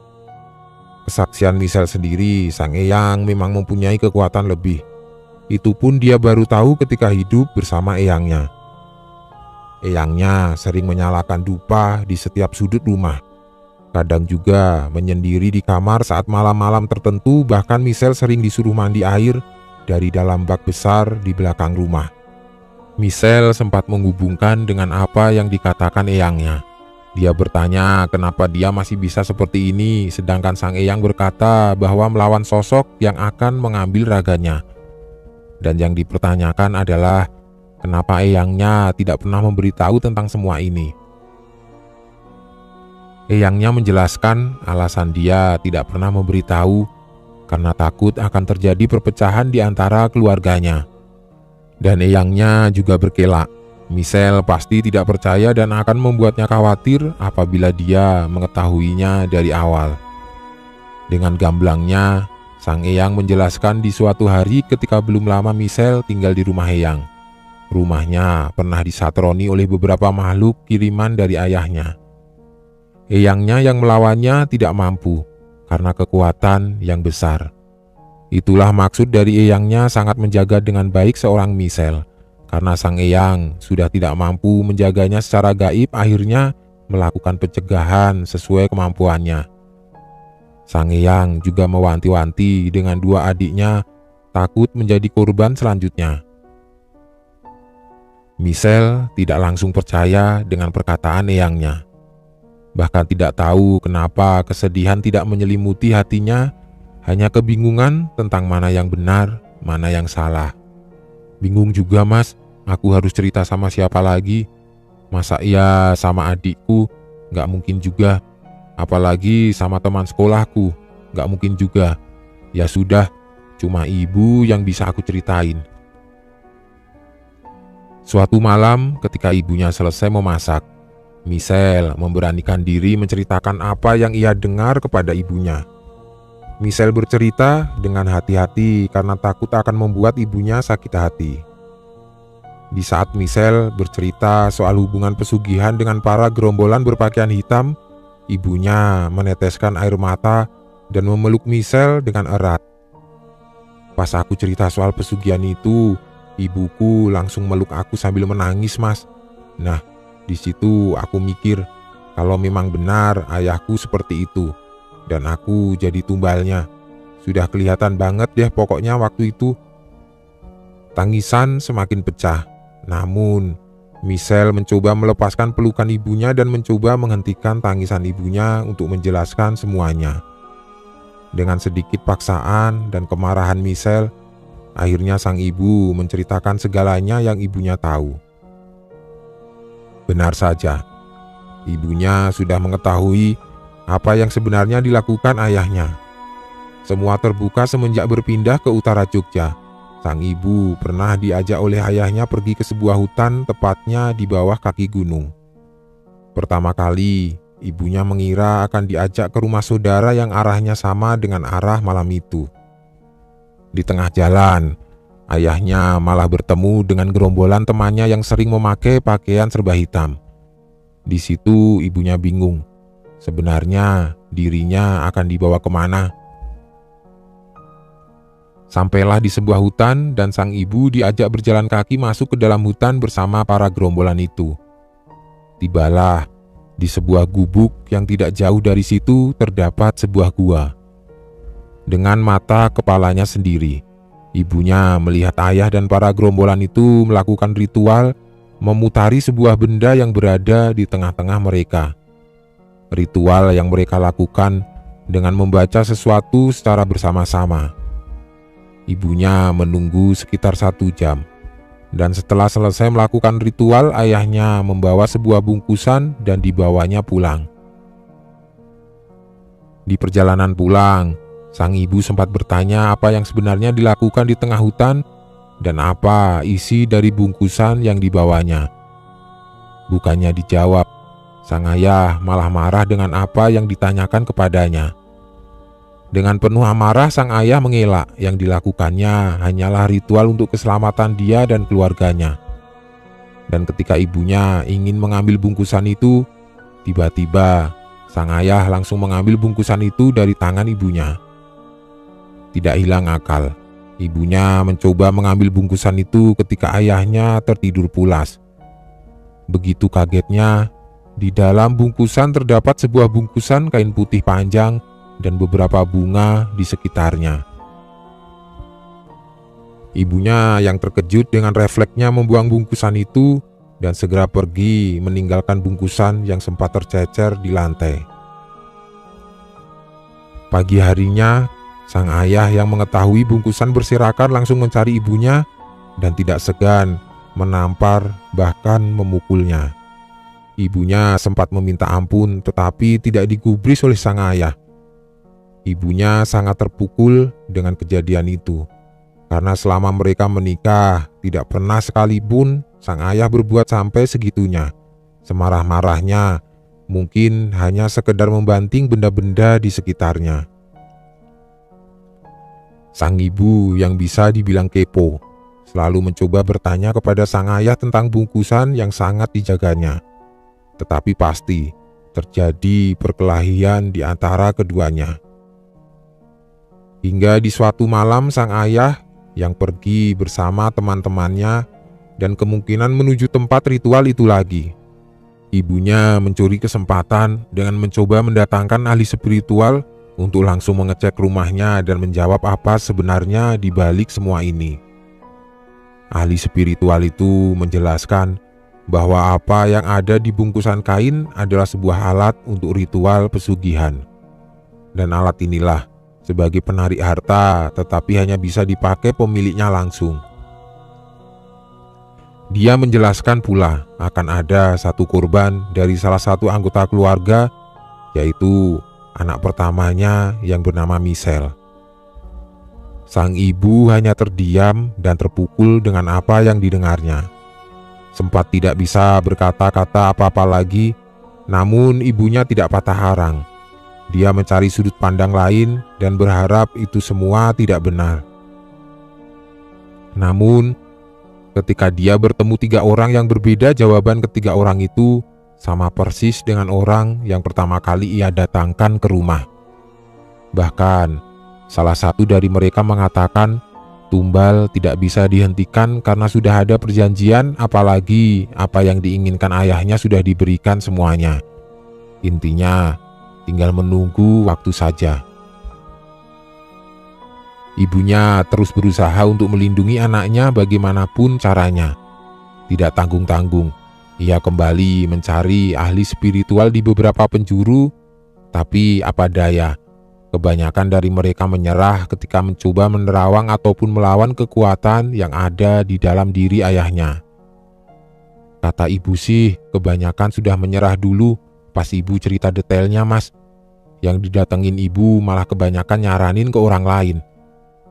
Kesaksian Michelle sendiri, sang eyang memang mempunyai kekuatan lebih. Itu pun dia baru tahu ketika hidup bersama eyangnya. Eyangnya sering menyalakan dupa di setiap sudut rumah. Kadang juga menyendiri di kamar saat malam-malam tertentu, bahkan Michelle sering disuruh mandi air dari dalam bak besar di belakang rumah. Michelle sempat menghubungkan dengan apa yang dikatakan eyangnya. Dia bertanya kenapa dia masih bisa seperti ini, sedangkan sang eyang berkata bahwa melawan sosok yang akan mengambil raganya. Dan yang dipertanyakan adalah kenapa eyangnya tidak pernah memberitahu tentang semua ini. Eyangnya menjelaskan alasan dia tidak pernah memberitahu karena takut akan terjadi perpecahan di antara keluarganya. Dan eyangnya juga berkelak, Michelle pasti tidak percaya dan akan membuatnya khawatir apabila dia mengetahuinya dari awal. Dengan gamblangnya, sang eyang menjelaskan di suatu hari ketika belum lama Michelle tinggal di rumah eyang. Rumahnya pernah disatroni oleh beberapa makhluk kiriman dari ayahnya. Eyangnya yang melawannya tidak mampu karena kekuatan yang besar. Itulah maksud dari eyangnya sangat menjaga dengan baik seorang Michelle. Karena sang eyang sudah tidak mampu menjaganya secara gaib, akhirnya melakukan pencegahan sesuai kemampuannya. Sang eyang juga mewanti-wanti dengan dua adiknya takut menjadi korban selanjutnya. Michelle tidak langsung percaya dengan perkataan eyangnya. Bahkan tidak tahu kenapa kesedihan tidak menyelimuti hatinya, hanya kebingungan tentang mana yang benar, mana yang salah. Bingung juga mas, aku harus cerita sama siapa lagi? Masa iya sama adikku? Gak mungkin juga. Apalagi sama teman sekolahku? Gak mungkin juga. Ya sudah, cuma ibu yang bisa aku ceritain. Suatu malam ketika ibunya selesai memasak, Michelle memberanikan diri menceritakan apa yang ia dengar kepada ibunya. Michelle bercerita dengan hati-hati karena takut akan membuat ibunya sakit hati. Di saat Michelle bercerita soal hubungan pesugihan dengan para gerombolan berpakaian hitam, ibunya meneteskan air mata dan memeluk Michelle dengan erat. Pas aku cerita soal pesugihan itu, ibuku langsung meluk aku sambil menangis, mas. Nah, di situ aku mikir kalau memang benar ayahku seperti itu. Dan aku jadi tumbalnya. Sudah kelihatan banget deh pokoknya waktu itu. Tangisan semakin pecah. Namun, Michelle mencoba melepaskan pelukan ibunya dan mencoba menghentikan tangisan ibunya untuk menjelaskan semuanya. Dengan sedikit paksaan dan kemarahan Michelle, akhirnya sang ibu menceritakan segalanya yang ibunya tahu. Benar saja, ibunya sudah mengetahui apa yang sebenarnya dilakukan ayahnya. Semua terbuka semenjak berpindah ke utara Jogja. Sang ibu pernah diajak oleh ayahnya pergi ke sebuah hutan, tepatnya di bawah kaki gunung. Pertama kali, ibunya mengira akan diajak ke rumah saudara yang arahnya sama dengan arah malam itu. Di tengah jalan, ayahnya malah bertemu dengan gerombolan temannya yang sering memakai pakaian serba hitam. Di situ ibunya bingung. Sebenarnya dirinya akan dibawa kemana? Sampailah di sebuah hutan dan sang ibu diajak berjalan kaki masuk ke dalam hutan bersama para gerombolan itu. Tibalah di sebuah gubuk yang tidak jauh dari situ terdapat sebuah gua. Dengan mata kepalanya sendiri, ibunya melihat ayah dan para gerombolan itu melakukan ritual memutari sebuah benda yang berada di tengah-tengah mereka. Ritual yang mereka lakukan dengan membaca sesuatu secara bersama-sama. Ibunya menunggu sekitar 1 jam. Dan setelah selesai melakukan ritual, ayahnya membawa sebuah bungkusan dan dibawanya pulang. Di perjalanan pulang, sang ibu sempat bertanya apa yang sebenarnya dilakukan di tengah hutan dan apa isi dari bungkusan yang dibawanya. Bukannya dijawab, sang ayah malah marah dengan apa yang ditanyakan kepadanya. Dengan penuh amarah, sang ayah mengelak. Yang dilakukannya hanyalah ritual untuk keselamatan dia dan keluarganya. Dan ketika ibunya ingin mengambil bungkusan itu, tiba-tiba sang ayah langsung mengambil bungkusan itu dari tangan ibunya. Tidak hilang akal, ibunya mencoba mengambil bungkusan itu ketika ayahnya tertidur pulas. Begitu kagetnya, di dalam bungkusan terdapat sebuah bungkusan kain putih panjang dan beberapa bunga di sekitarnya. Ibunya yang terkejut dengan refleksnya membuang bungkusan itu, dan segera pergi meninggalkan bungkusan yang sempat tercecer di lantai. Pagi harinya, sang ayah yang mengetahui bungkusan berserakan langsung mencari ibunya dan tidak segan menampar bahkan memukulnya. Ibunya sempat meminta ampun tetapi tidak digubris oleh sang ayah. Ibunya sangat terpukul dengan kejadian itu, karena selama mereka menikah tidak pernah sekalipun sang ayah berbuat sampai segitunya. Semarah-marahnya mungkin hanya sekedar membanting benda-benda di sekitarnya. Sang ibu yang bisa dibilang kepo selalu mencoba bertanya kepada sang ayah tentang bungkusan yang sangat dijaganya. Tetapi pasti terjadi perkelahian di antara keduanya. Hingga di suatu malam sang ayah yang pergi bersama teman-temannya dan kemungkinan menuju tempat ritual itu lagi. Ibunya mencuri kesempatan dengan mencoba mendatangkan ahli spiritual untuk langsung mengecek rumahnya dan menjawab apa sebenarnya di balik semua ini. Ahli spiritual itu menjelaskan bahwa apa yang ada di bungkusan kain adalah sebuah alat untuk ritual pesugihan. Dan alat inilah sebagai penarik harta, tetapi hanya bisa dipakai pemiliknya langsung. Dia menjelaskan pula akan ada satu korban dari salah satu anggota keluarga, yaitu anak pertamanya yang bernama Michelle. Sang ibu hanya terdiam dan terpukul dengan apa yang didengarnya. Sempat tidak bisa berkata-kata apa-apa lagi, namun ibunya tidak patah arang. Dia mencari sudut pandang lain dan berharap itu semua tidak benar. Namun, ketika dia bertemu 3 orang yang berbeda, jawaban ketiga orang itu sama persis dengan orang yang pertama kali ia datangkan ke rumah. Bahkan, salah satu dari mereka mengatakan tumbal tidak bisa dihentikan karena sudah ada perjanjian, apalagi apa yang diinginkan ayahnya sudah diberikan semuanya. Intinya, tinggal menunggu waktu saja. Ibunya terus berusaha untuk melindungi anaknya bagaimanapun caranya. Tidak tanggung-tanggung, ia kembali mencari ahli spiritual di beberapa penjuru, tapi apa daya, kebanyakan dari mereka menyerah ketika mencoba menerawang ataupun melawan kekuatan yang ada di dalam diri ayahnya. Kata ibu sih, kebanyakan sudah menyerah dulu pas ibu cerita detailnya, Mas. Yang didatengin ibu malah kebanyakan nyaranin ke orang lain.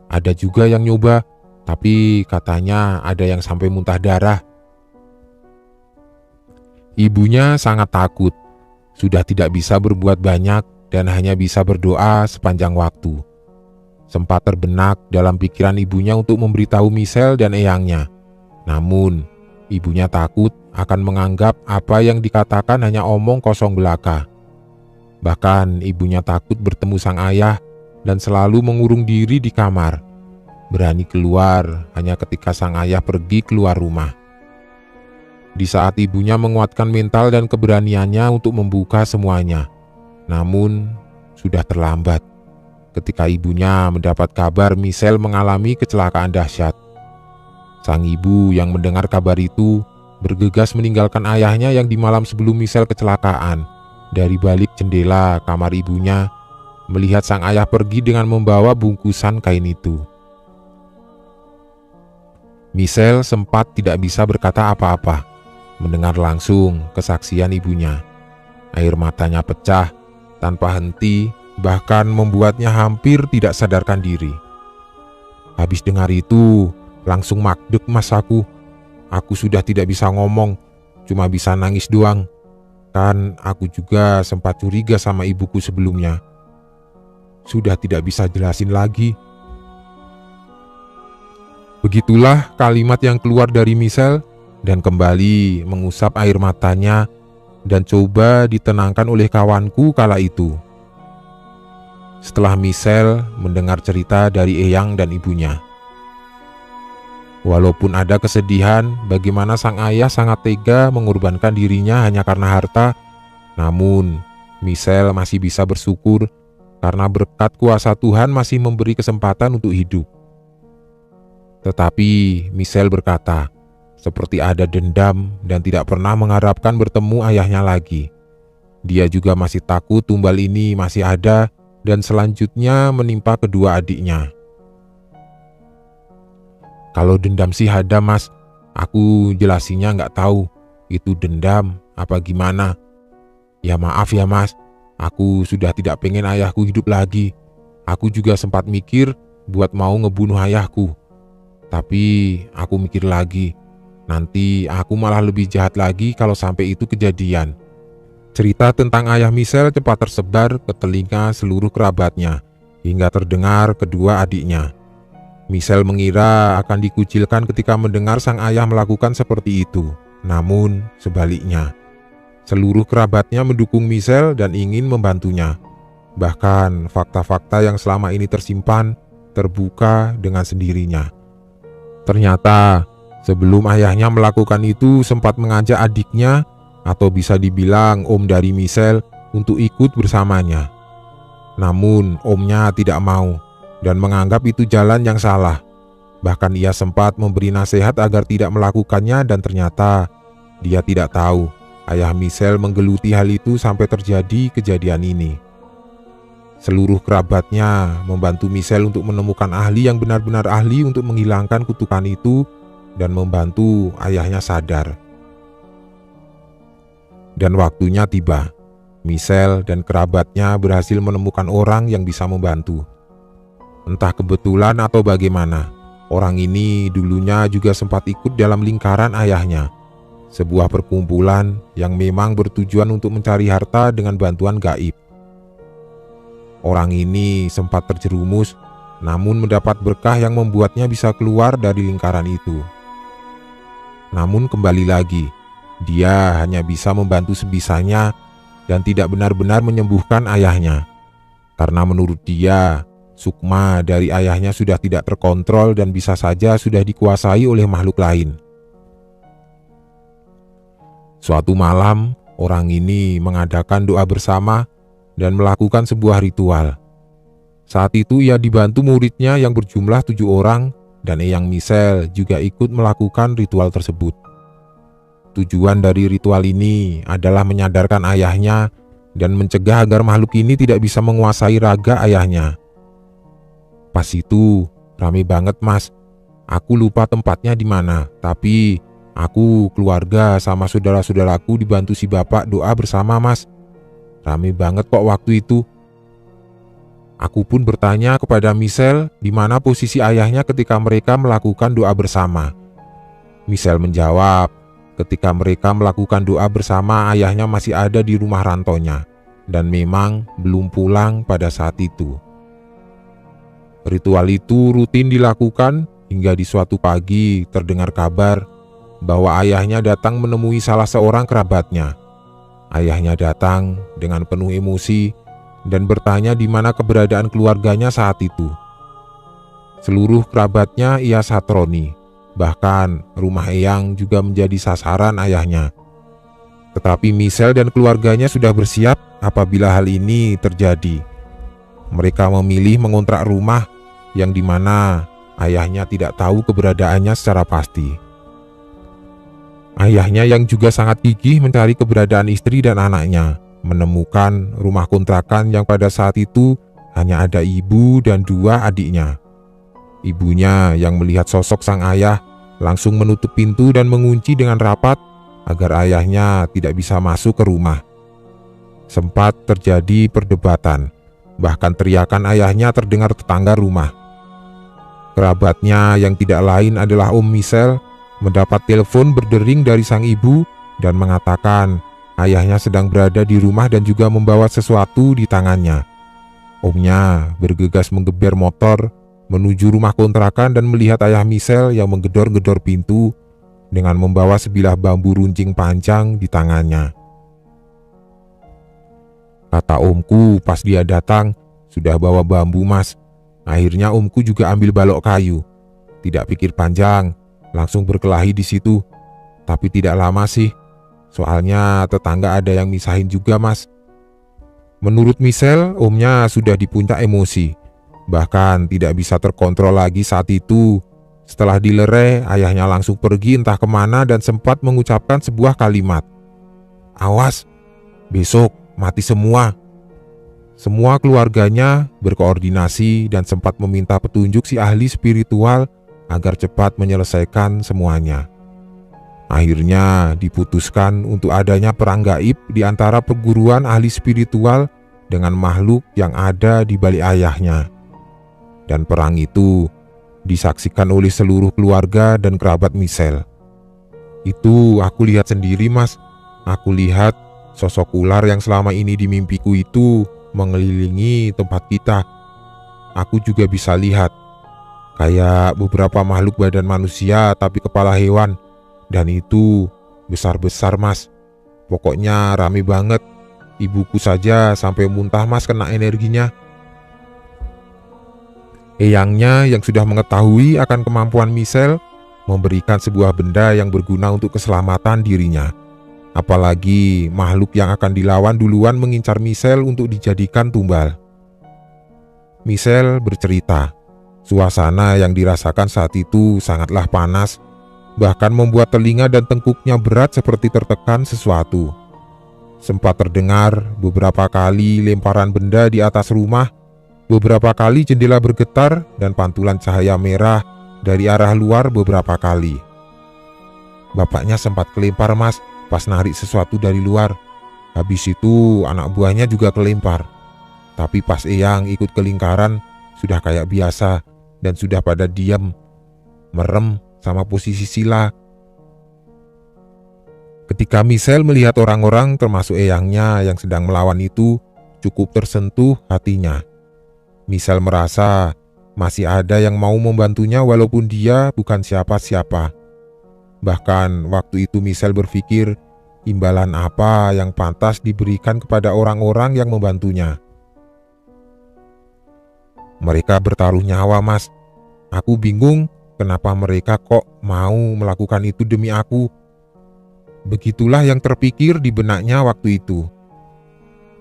Ada juga yang nyoba, tapi katanya ada yang sampai muntah darah. Ibunya sangat takut, sudah tidak bisa berbuat banyak dan hanya bisa berdoa sepanjang waktu. Sempat terbenak dalam pikiran ibunya untuk memberitahu Michelle dan eyangnya. Namun, ibunya takut akan menganggap apa yang dikatakan hanya omong kosong belaka. Bahkan ibunya takut bertemu sang ayah dan selalu mengurung diri di kamar. Berani keluar hanya ketika sang ayah pergi keluar rumah. Di saat ibunya menguatkan mental dan keberaniannya untuk membuka semuanya, namun sudah terlambat ketika ibunya mendapat kabar Michelle mengalami kecelakaan dahsyat. Sang ibu yang mendengar kabar itu bergegas meninggalkan ayahnya yang di malam sebelum Michelle kecelakaan. Dari balik jendela kamar ibunya, melihat sang ayah pergi dengan membawa bungkusan kain itu. Michelle sempat tidak bisa berkata apa-apa mendengar langsung kesaksian ibunya. Air matanya pecah tanpa henti, bahkan membuatnya hampir tidak sadarkan diri. Habis dengar itu, langsung makdek, Mas, aku. Aku sudah tidak bisa ngomong, cuma bisa nangis doang. Kan aku juga sempat curiga sama ibuku sebelumnya. Sudah tidak bisa jelasin lagi. Begitulah kalimat yang keluar dari Michelle dan kembali mengusap air matanya dan coba ditenangkan oleh kawanku kala itu. Setelah Michelle mendengar cerita dari eyang dan ibunya. Walaupun ada kesedihan bagaimana sang ayah sangat tega mengorbankan dirinya hanya karena harta, namun Michelle masih bisa bersyukur karena berkat kuasa Tuhan masih memberi kesempatan untuk hidup. Tetapi Michelle berkata, seperti ada dendam dan tidak pernah mengharapkan bertemu ayahnya lagi. Dia juga masih takut tumbal ini masih ada dan selanjutnya menimpa kedua adiknya. Kalau dendam sih ada mas, aku jelasinnya nggak tahu itu dendam apa gimana. Ya maaf ya mas, aku sudah tidak pengen ayahku hidup lagi. Aku juga sempat mikir buat mau ngebunuh ayahku. Tapi aku mikir lagi, nanti aku malah lebih jahat lagi kalau sampai itu kejadian. Cerita tentang ayah Michelle cepat tersebar ke telinga seluruh kerabatnya, hingga terdengar kedua adiknya. Michelle mengira akan dikucilkan ketika mendengar sang ayah melakukan seperti itu. Namun sebaliknya, seluruh kerabatnya mendukung Michelle dan ingin membantunya. Bahkan fakta-fakta yang selama ini tersimpan terbuka dengan sendirinya. Ternyata sebelum ayahnya melakukan itu sempat mengajak adiknya atau bisa dibilang om dari Michelle untuk ikut bersamanya. Namun omnya tidak mau dan menganggap itu jalan yang salah. Bahkan ia sempat memberi nasihat agar tidak melakukannya dan ternyata dia tidak tahu ayah Michelle menggeluti hal itu sampai terjadi kejadian ini. Seluruh kerabatnya membantu Michelle untuk menemukan ahli yang benar-benar ahli untuk menghilangkan kutukan itu dan membantu ayahnya sadar. Dan waktunya tiba. Michelle dan kerabatnya berhasil menemukan orang yang bisa membantu. Entah kebetulan atau bagaimana, orang ini dulunya juga sempat ikut dalam lingkaran ayahnya, sebuah perkumpulan yang memang bertujuan untuk mencari harta dengan bantuan gaib. Orang ini sempat terjerumus, namun mendapat berkah yang membuatnya bisa keluar dari lingkaran itu. Namun kembali lagi, dia hanya bisa membantu sebisanya dan tidak benar-benar menyembuhkan ayahnya. Karena menurut dia, sukma dari ayahnya sudah tidak terkontrol dan bisa saja sudah dikuasai oleh makhluk lain. Suatu malam, orang ini mengadakan doa bersama dan melakukan sebuah ritual. Saat itu ia dibantu muridnya yang berjumlah 7 orang dan Eyang Michelle juga ikut melakukan ritual tersebut. Tujuan dari ritual ini adalah menyadarkan ayahnya dan mencegah agar makhluk ini tidak bisa menguasai raga ayahnya. Pas itu rame banget mas. Aku lupa tempatnya di mana, tapi aku, keluarga sama saudara-saudaraku dibantu si bapak doa bersama mas. Rame banget kok waktu itu. Aku pun bertanya kepada Michelle di mana posisi ayahnya ketika mereka melakukan doa bersama. Michelle menjawab, ketika mereka melakukan doa bersama ayahnya masih ada di rumah rantaunya dan memang belum pulang pada saat itu. Ritual itu rutin dilakukan hingga di suatu pagi terdengar kabar bahwa ayahnya datang menemui salah seorang kerabatnya. Ayahnya datang dengan penuh emosi dan bertanya di mana keberadaan keluarganya saat itu. Seluruh kerabatnya ia satroni, bahkan rumah Eyang juga menjadi sasaran ayahnya. Tetapi Michelle dan keluarganya sudah bersiap apabila hal ini terjadi. Mereka memilih mengontrak rumah yang dimana ayahnya tidak tahu keberadaannya secara pasti. Ayahnya yang juga sangat gigih mencari keberadaan istri dan anaknya, menemukan rumah kontrakan yang pada saat itu hanya ada ibu dan 2 adiknya. Ibunya yang melihat sosok sang ayah langsung menutup pintu dan mengunci dengan rapat agar ayahnya tidak bisa masuk ke rumah. Sempat terjadi perdebatan, bahkan teriakan ayahnya terdengar tetangga rumah. Kerabatnya yang tidak lain adalah Om Michelle mendapat telepon berdering dari sang ibu dan mengatakan ayahnya sedang berada di rumah dan juga membawa sesuatu di tangannya. Omnya bergegas menggeber motor menuju rumah kontrakan dan melihat ayah Michelle yang menggedor-gedor pintu dengan membawa sebilah bambu runcing panjang di tangannya. Kata omku pas dia datang, sudah bawa bambu mas. Akhirnya omku juga ambil balok kayu. Tidak pikir panjang, langsung berkelahi di situ. Tapi tidak lama sih, soalnya tetangga ada yang misahin juga mas. Menurut Michelle, omnya sudah di puncak emosi. Bahkan tidak bisa terkontrol lagi saat itu, Setelah dilerai, ayahnya langsung pergi entah kemana dan sempat mengucapkan sebuah kalimat. "Awas, besok mati semua." Semua keluarganya berkoordinasi dan sempat meminta petunjuk si ahli spiritual agar cepat menyelesaikan semuanya. Akhirnya diputuskan untuk adanya perang gaib di antara perguruan ahli spiritual dengan makhluk yang ada di balik ayahnya. Dan perang itu disaksikan oleh seluruh keluarga dan kerabat Michelle. Itu aku lihat sendiri, Mas. Aku lihat sosok ular yang selama ini di mimpiku itu mengelilingi tempat kita. Aku juga bisa lihat kayak beberapa makhluk badan manusia tapi kepala hewan. Dan itu besar-besar, Mas. Pokoknya rame banget. Ibuku saja sampai muntah, Mas, kena energinya. Eyangnya yang sudah mengetahui akan kemampuan Michelle memberikan sebuah benda yang berguna untuk keselamatan dirinya. Apalagi makhluk yang akan dilawan duluan mengincar Michelle untuk dijadikan tumbal. Michelle bercerita, suasana yang dirasakan saat itu sangatlah panas, bahkan membuat telinga dan tengkuknya berat seperti tertekan sesuatu. Sempat terdengar beberapa kali lemparan benda di atas rumah. Beberapa kali jendela bergetar dan pantulan cahaya merah dari arah luar beberapa kali. Bapaknya sempat kelempar, Mas, pas narik sesuatu dari luar. Habis itu anak buahnya juga kelempar. Tapi pas Eyang ikut ke lingkaran, sudah kayak biasa dan sudah pada diam, merem sama posisi sila. Ketika Michelle melihat orang-orang termasuk Eyangnya yang sedang melawan itu, cukup tersentuh hatinya. Michelle merasa masih ada yang mau membantunya walaupun dia bukan siapa-siapa. Bahkan waktu itu Michelle berpikir imbalan apa yang pantas diberikan kepada orang-orang yang membantunya. Mereka bertaruh nyawa, Mas. Aku bingung kenapa mereka kok mau melakukan itu demi aku. Begitulah yang terpikir di benaknya waktu itu.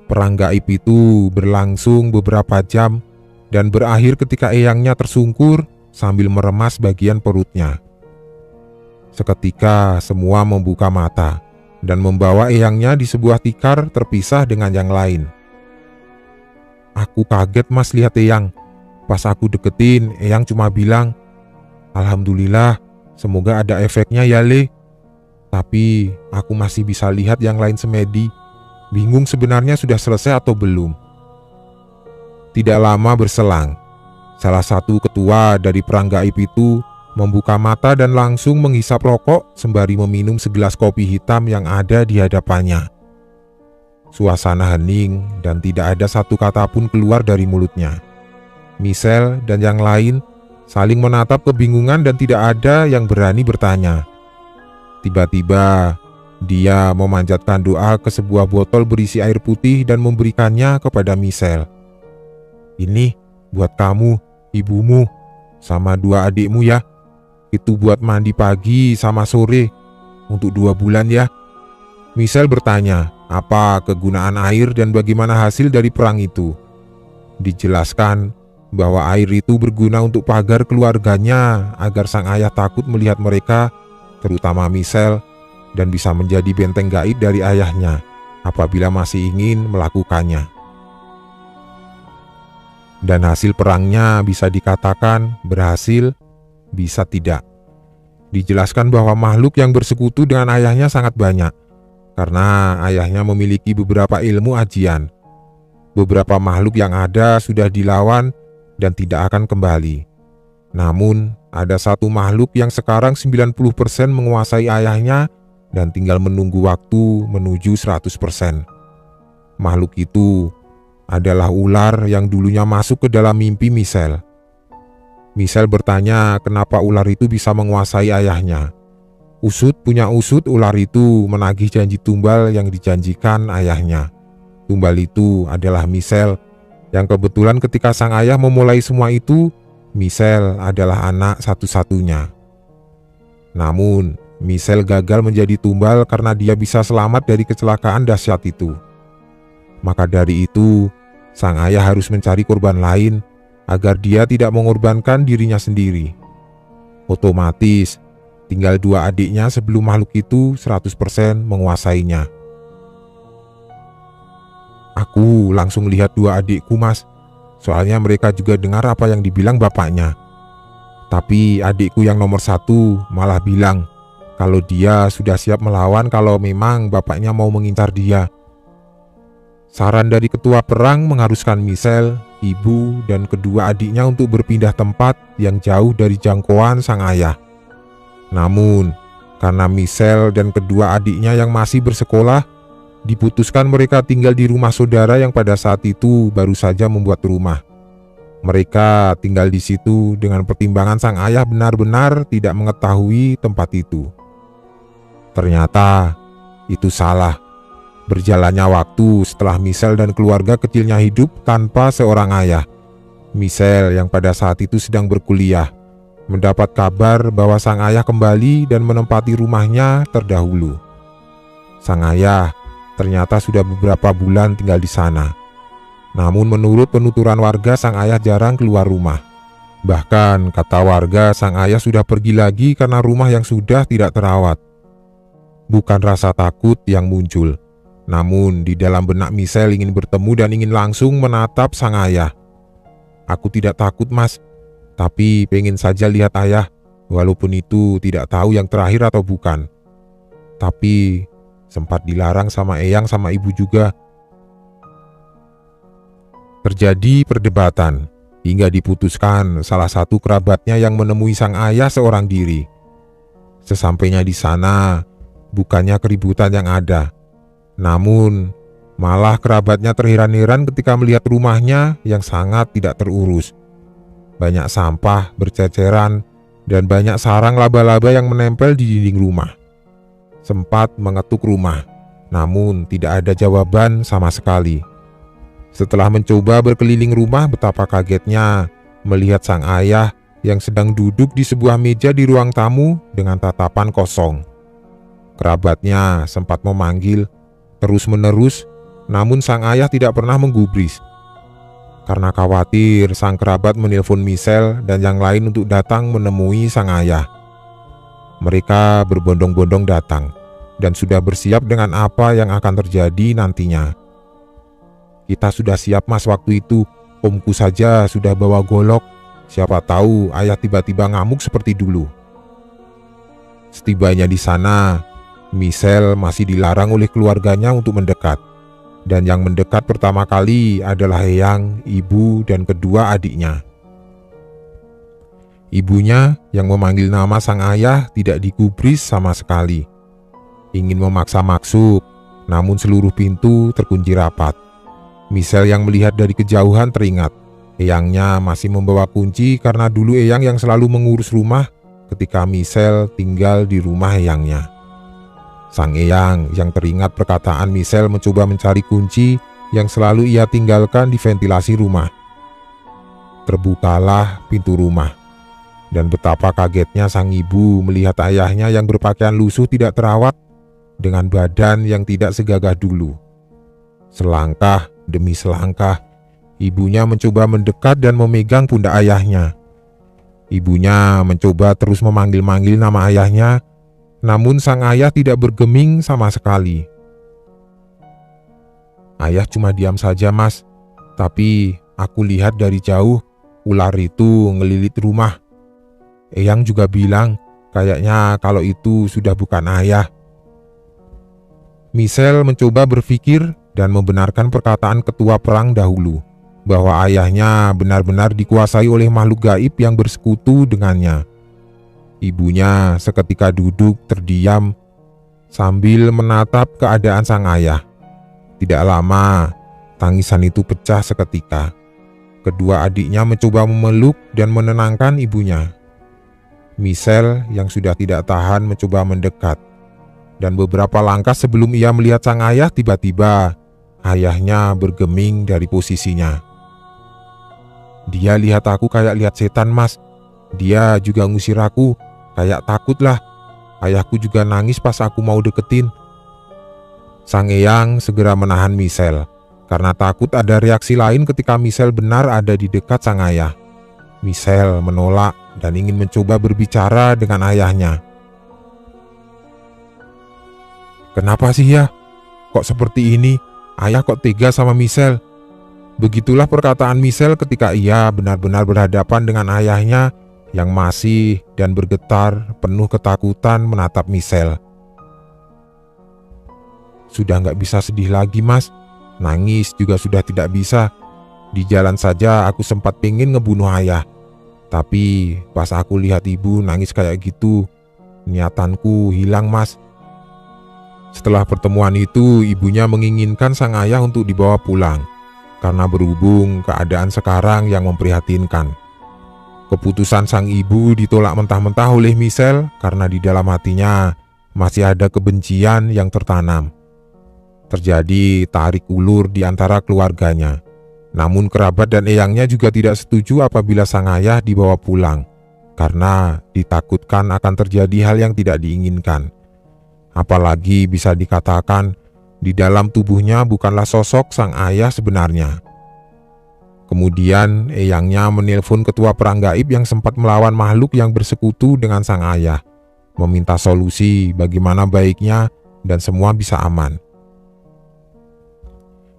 Perang gaib itu berlangsung beberapa jam dan berakhir ketika Eyangnya tersungkur sambil meremas bagian perutnya. Seketika semua membuka mata dan membawa Eyangnya di sebuah tikar terpisah dengan yang lain. Aku kaget, Mas, lihat Eyang. Pas aku deketin, Eyang cuma bilang, "Alhamdulillah, semoga ada efeknya ya, Le." Tapi aku masih bisa lihat yang lain semedi. Bingung sebenarnya sudah selesai atau belum. Tidak lama berselang, salah satu ketua dari perang gaib itu membuka mata dan langsung menghisap rokok sembari meminum segelas kopi hitam yang ada di hadapannya. Suasana hening dan tidak ada satu kata pun keluar dari mulutnya. Michelle dan yang lain saling menatap kebingungan dan tidak ada yang berani bertanya. Tiba-tiba, dia memanjatkan doa ke sebuah botol berisi air putih dan memberikannya kepada Michelle. "Ini buat kamu, ibumu, sama 2 adikmu ya. Itu buat mandi pagi sama sore, untuk 2 bulan ya." Michelle bertanya, apa kegunaan air dan bagaimana hasil dari perang itu. Dijelaskan bahwa air itu berguna untuk pagar keluarganya agar sang ayah takut melihat mereka, terutama Michelle, dan bisa menjadi benteng gaib dari ayahnya apabila masih ingin melakukannya. Dan hasil perangnya bisa dikatakan berhasil, bisa tidak. Dijelaskan bahwa makhluk yang bersekutu dengan ayahnya sangat banyak, karena ayahnya memiliki beberapa ilmu ajian. Beberapa makhluk yang ada sudah dilawan dan tidak akan kembali. Namun, ada satu makhluk yang sekarang 90% menguasai ayahnya dan tinggal menunggu waktu menuju 100%. Makhluk itu adalah ular yang dulunya masuk ke dalam mimpi Michelle. Michelle bertanya kenapa ular itu bisa menguasai ayahnya. Usut punya usut, ular itu menagih janji tumbal yang dijanjikan ayahnya. Tumbal itu adalah Michelle, yang kebetulan ketika sang ayah memulai semua itu, Michelle adalah anak satu-satunya. Namun, Michelle gagal menjadi tumbal karena dia bisa selamat dari kecelakaan dahsyat itu. Maka dari itu, sang ayah harus mencari korban lain agar dia tidak mengorbankan dirinya sendiri. Otomatis, tinggal dua adiknya sebelum makhluk itu 100% menguasainya. Aku langsung lihat dua adikku, Mas. Soalnya mereka juga dengar apa yang dibilang bapaknya. Tapi adikku yang nomor 1 malah bilang kalau dia sudah siap melawan kalau memang bapaknya mau mengincar dia. Saran dari ketua perang mengharuskan Michelle, ibu, dan kedua adiknya untuk berpindah tempat yang jauh dari jangkauan sang ayah. Namun, karena Michelle dan kedua adiknya yang masih bersekolah, diputuskan mereka tinggal di rumah saudara yang pada saat itu baru saja membuat rumah. Mereka tinggal di situ dengan pertimbangan sang ayah benar-benar tidak mengetahui tempat itu. Ternyata itu salah. Berjalannya waktu setelah Michelle dan keluarga kecilnya hidup tanpa seorang ayah, Michelle yang pada saat itu sedang berkuliah mendapat kabar bahwa sang ayah kembali dan menempati rumahnya terdahulu. Sang ayah ternyata sudah beberapa bulan tinggal di sana. Namun menurut penuturan warga, sang ayah jarang keluar rumah. Bahkan kata warga, sang ayah sudah pergi lagi karena rumah yang sudah tidak terawat. Bukan rasa takut yang muncul, namun di dalam benak Michelle ingin bertemu dan ingin langsung menatap sang ayah. Aku tidak takut, Mas, tapi pengen saja lihat ayah, walaupun itu tidak tahu yang terakhir atau bukan. Tapi sempat dilarang sama eyang sama ibu juga. Terjadi perdebatan, hingga diputuskan salah satu kerabatnya yang menemui sang ayah seorang diri. Sesampainya di sana, bukannya keributan yang ada, namun malah kerabatnya terheran-heran ketika melihat rumahnya yang sangat tidak terurus. Banyak sampah berceceran dan banyak sarang laba-laba yang menempel di dinding rumah. Sempat mengetuk rumah, namun tidak ada jawaban sama sekali. Setelah mencoba berkeliling rumah, betapa kagetnya melihat sang ayah yang sedang duduk di sebuah meja di ruang tamu dengan tatapan kosong. Kerabatnya sempat memanggil terus-menerus, namun sang ayah tidak pernah menggubris. Karena khawatir, sang kerabat menelpon Michelle dan yang lain untuk datang menemui sang ayah. Mereka berbondong-bondong datang dan sudah bersiap dengan apa yang akan terjadi nantinya. Kita sudah siap, Mas, waktu itu. Omku saja sudah bawa golok. Siapa tahu ayah tiba-tiba ngamuk seperti dulu. Setibanya di sana, Michelle masih dilarang oleh keluarganya untuk mendekat. Dan yang mendekat pertama kali adalah eyang, ibu, dan kedua adiknya. Ibunya yang memanggil nama sang ayah tidak digubris sama sekali. Ingin memaksa masuk, namun seluruh pintu terkunci rapat. Michelle yang melihat dari kejauhan teringat eyangnya masih membawa kunci karena dulu eyang yang selalu mengurus rumah ketika Michelle tinggal di rumah eyangnya. Sang eyang yang teringat perkataan Michelle mencoba mencari kunci yang selalu ia tinggalkan di ventilasi rumah. Terbukalah pintu rumah, dan betapa kagetnya sang ibu melihat ayahnya yang berpakaian lusuh tidak terawat dengan badan yang tidak segagah dulu. Selangkah demi selangkah, ibunya mencoba mendekat dan memegang pundak ayahnya. Ibunya mencoba terus memanggil-manggil nama ayahnya, namun sang ayah tidak bergeming sama sekali. Ayah cuma diam saja, Mas, tapi aku lihat dari jauh ular itu ngelilit rumah. Eyang juga bilang kayaknya kalau itu sudah bukan ayah. Michelle mencoba berpikir dan membenarkan perkataan ketua perang dahulu, bahwa ayahnya benar-benar dikuasai oleh makhluk gaib yang bersekutu dengannya. Ibunya seketika duduk terdiam sambil menatap keadaan sang ayah. Tidak lama, tangisan itu pecah seketika. Kedua adiknya mencoba memeluk dan menenangkan ibunya. Michelle yang sudah tidak tahan mencoba mendekat. Dan beberapa langkah sebelum ia melihat sang ayah, tiba-tiba ayahnya bergeming dari posisinya. Dia lihat aku kayak lihat setan, Mas. Dia juga ngusir aku, kayak takut lah. Ayahku juga nangis pas aku mau deketin. Sang eyang segera menahan Michelle, karena takut ada reaksi lain ketika Michelle benar ada di dekat sang ayah. Michelle menolak dan ingin mencoba berbicara dengan ayahnya. "Kenapa sih ya? Kok seperti ini? Ayah kok tega sama Michelle?" Begitulah perkataan Michelle ketika ia benar-benar berhadapan dengan ayahnya yang masih dan bergetar penuh ketakutan menatap Michelle. "Sudah nggak bisa sedih lagi, Mas. Nangis juga sudah tidak bisa. Di jalan saja aku sempat pengen ngebunuh ayah. Tapi pas aku lihat ibu nangis kayak gitu, niatanku hilang, Mas." Setelah pertemuan itu, ibunya menginginkan sang ayah untuk dibawa pulang, karena berhubung keadaan sekarang yang memprihatinkan. Keputusan sang ibu ditolak mentah-mentah oleh Michelle karena di dalam hatinya masih ada kebencian yang tertanam. Terjadi tarik ulur di antara keluarganya. Namun kerabat dan eyangnya juga tidak setuju apabila sang ayah dibawa pulang, karena ditakutkan akan terjadi hal yang tidak diinginkan. Apalagi bisa dikatakan di dalam tubuhnya bukanlah sosok sang ayah sebenarnya. Kemudian eyangnya menelpon ketua perang gaib yang sempat melawan makhluk yang bersekutu dengan sang ayah, meminta solusi bagaimana baiknya dan semua bisa aman.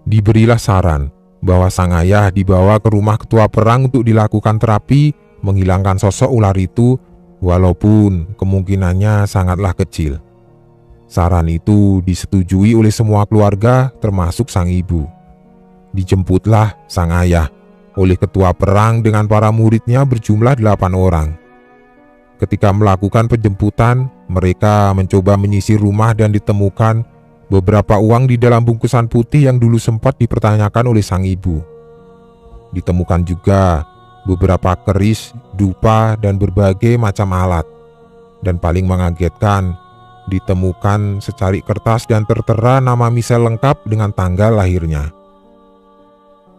Diberilah saran bahwa sang ayah dibawa ke rumah ketua perang untuk dilakukan terapi menghilangkan sosok ular itu, walaupun kemungkinannya sangatlah kecil. Saran itu disetujui oleh semua keluarga termasuk sang ibu. Dijemputlah sang ayah oleh ketua perang dengan para muridnya berjumlah 8 orang. Ketika melakukan penjemputan, mereka mencoba menyisir rumah dan ditemukan beberapa uang di dalam bungkusan putih yang dulu sempat dipertanyakan oleh sang ibu. Ditemukan juga beberapa keris, dupa, dan berbagai macam alat. Dan paling mengagetkan, ditemukan secari kertas dan tertera nama Michelle lengkap dengan tanggal lahirnya.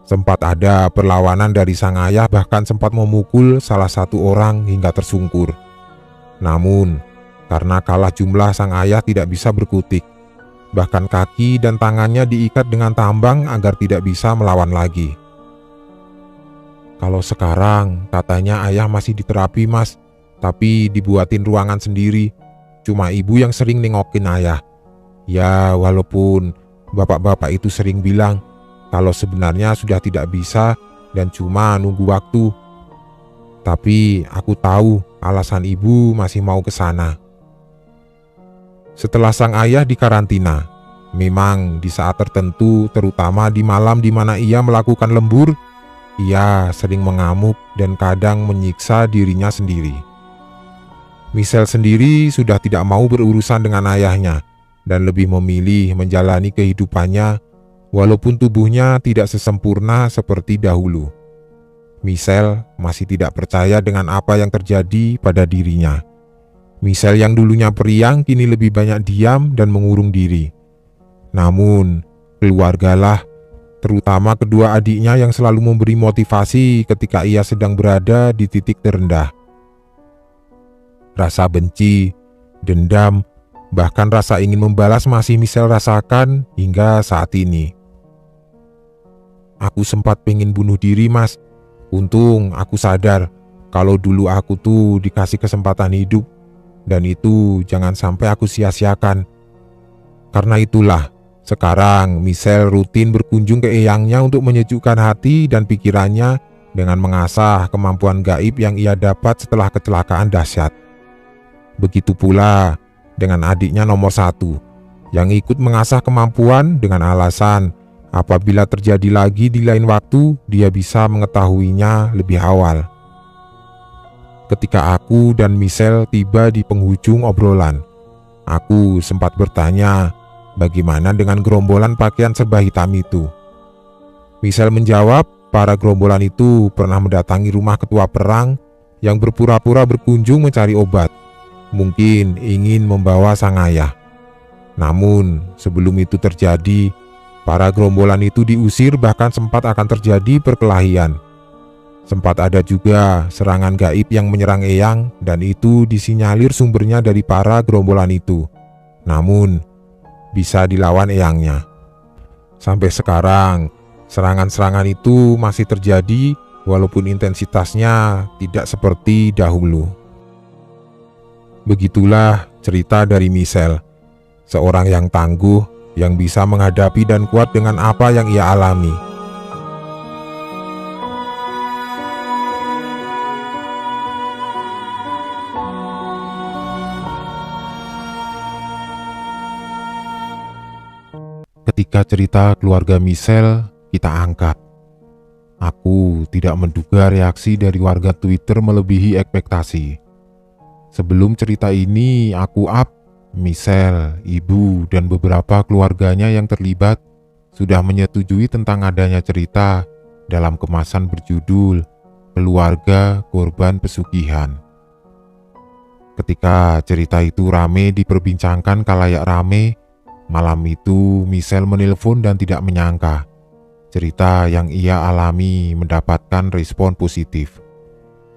Sempat ada perlawanan dari sang ayah, bahkan sempat memukul salah satu orang hingga tersungkur. Namun, karena kalah jumlah, sang ayah tidak bisa berkutik. Bahkan kaki dan tangannya diikat dengan tambang agar tidak bisa melawan lagi. "Kalau sekarang katanya ayah masih diterapi, Mas, tapi dibuatin ruangan sendiri. Cuma ibu yang sering nengokin ayah. Ya, walaupun bapak-bapak itu sering bilang kalau sebenarnya sudah tidak bisa dan cuma nunggu waktu. Tapi aku tahu alasan ibu masih mau ke sana." Setelah sang ayah dikarantina, memang di saat tertentu, terutama di malam di mana ia melakukan lembur, ia sering mengamuk dan kadang menyiksa dirinya sendiri. Michelle sendiri sudah tidak mau berurusan dengan ayahnya dan lebih memilih menjalani kehidupannya walaupun tubuhnya tidak sesempurna seperti dahulu. Michelle masih tidak percaya dengan apa yang terjadi pada dirinya. Michelle yang dulunya periang kini lebih banyak diam dan mengurung diri. Namun, keluargalah, terutama kedua adiknya yang selalu memberi motivasi ketika ia sedang berada di titik terendah. Rasa benci, dendam, bahkan rasa ingin membalas masih Michelle rasakan hingga saat ini. "Aku sempat pengen bunuh diri, Mas. Untung aku sadar kalau dulu aku tuh dikasih kesempatan hidup, dan itu jangan sampai aku sia-siakan. Karena itulah, sekarang Michelle rutin berkunjung ke eyangnya untuk menyejukkan hati dan pikirannya dengan mengasah kemampuan gaib yang ia dapat setelah kecelakaan dahsyat. Begitu pula dengan adiknya nomor 1 yang ikut mengasah kemampuan dengan alasan apabila terjadi lagi di lain waktu, dia bisa mengetahuinya lebih awal. Ketika aku dan Michelle tiba di penghujung obrolan, aku sempat bertanya bagaimana dengan gerombolan pakaian serba hitam itu. Michelle menjawab, para gerombolan itu pernah mendatangi rumah ketua perang yang berpura-pura berkunjung mencari obat, mungkin ingin membawa sang ayah. Namun sebelum itu terjadi, para gerombolan itu diusir, bahkan sempat akan terjadi perkelahian. Sempat ada juga serangan gaib yang menyerang eyang, dan itu disinyalir sumbernya dari para gerombolan itu. Namun bisa dilawan eyangnya. Sampai sekarang serangan-serangan itu masih terjadi walaupun intensitasnya tidak seperti dahulu. Begitulah cerita dari Michelle, seorang yang tangguh, yang bisa menghadapi dan kuat dengan apa yang ia alami. Ketika cerita keluarga Michelle kita angkat, aku tidak menduga reaksi dari warga Twitter melebihi ekspektasi. Sebelum cerita ini aku up, Michelle, ibu, dan beberapa keluarganya yang terlibat sudah menyetujui tentang adanya cerita dalam kemasan berjudul Keluarga Korban Pesugihan. Ketika cerita itu rame diperbincangkan khalayak rame, malam itu Michelle menelpon dan tidak menyangka cerita yang ia alami mendapatkan respon positif.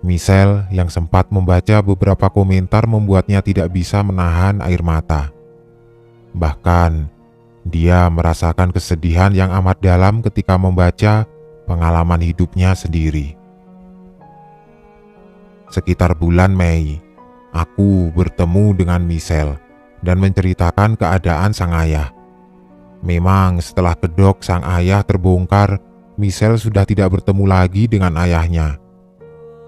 Michelle yang sempat membaca beberapa komentar membuatnya tidak bisa menahan air mata. Bahkan, dia merasakan kesedihan yang amat dalam ketika membaca pengalaman hidupnya sendiri. Sekitar bulan Mei, aku bertemu dengan Michelle dan menceritakan keadaan sang ayah. Memang setelah kedok sang ayah terbongkar, Michelle sudah tidak bertemu lagi dengan ayahnya.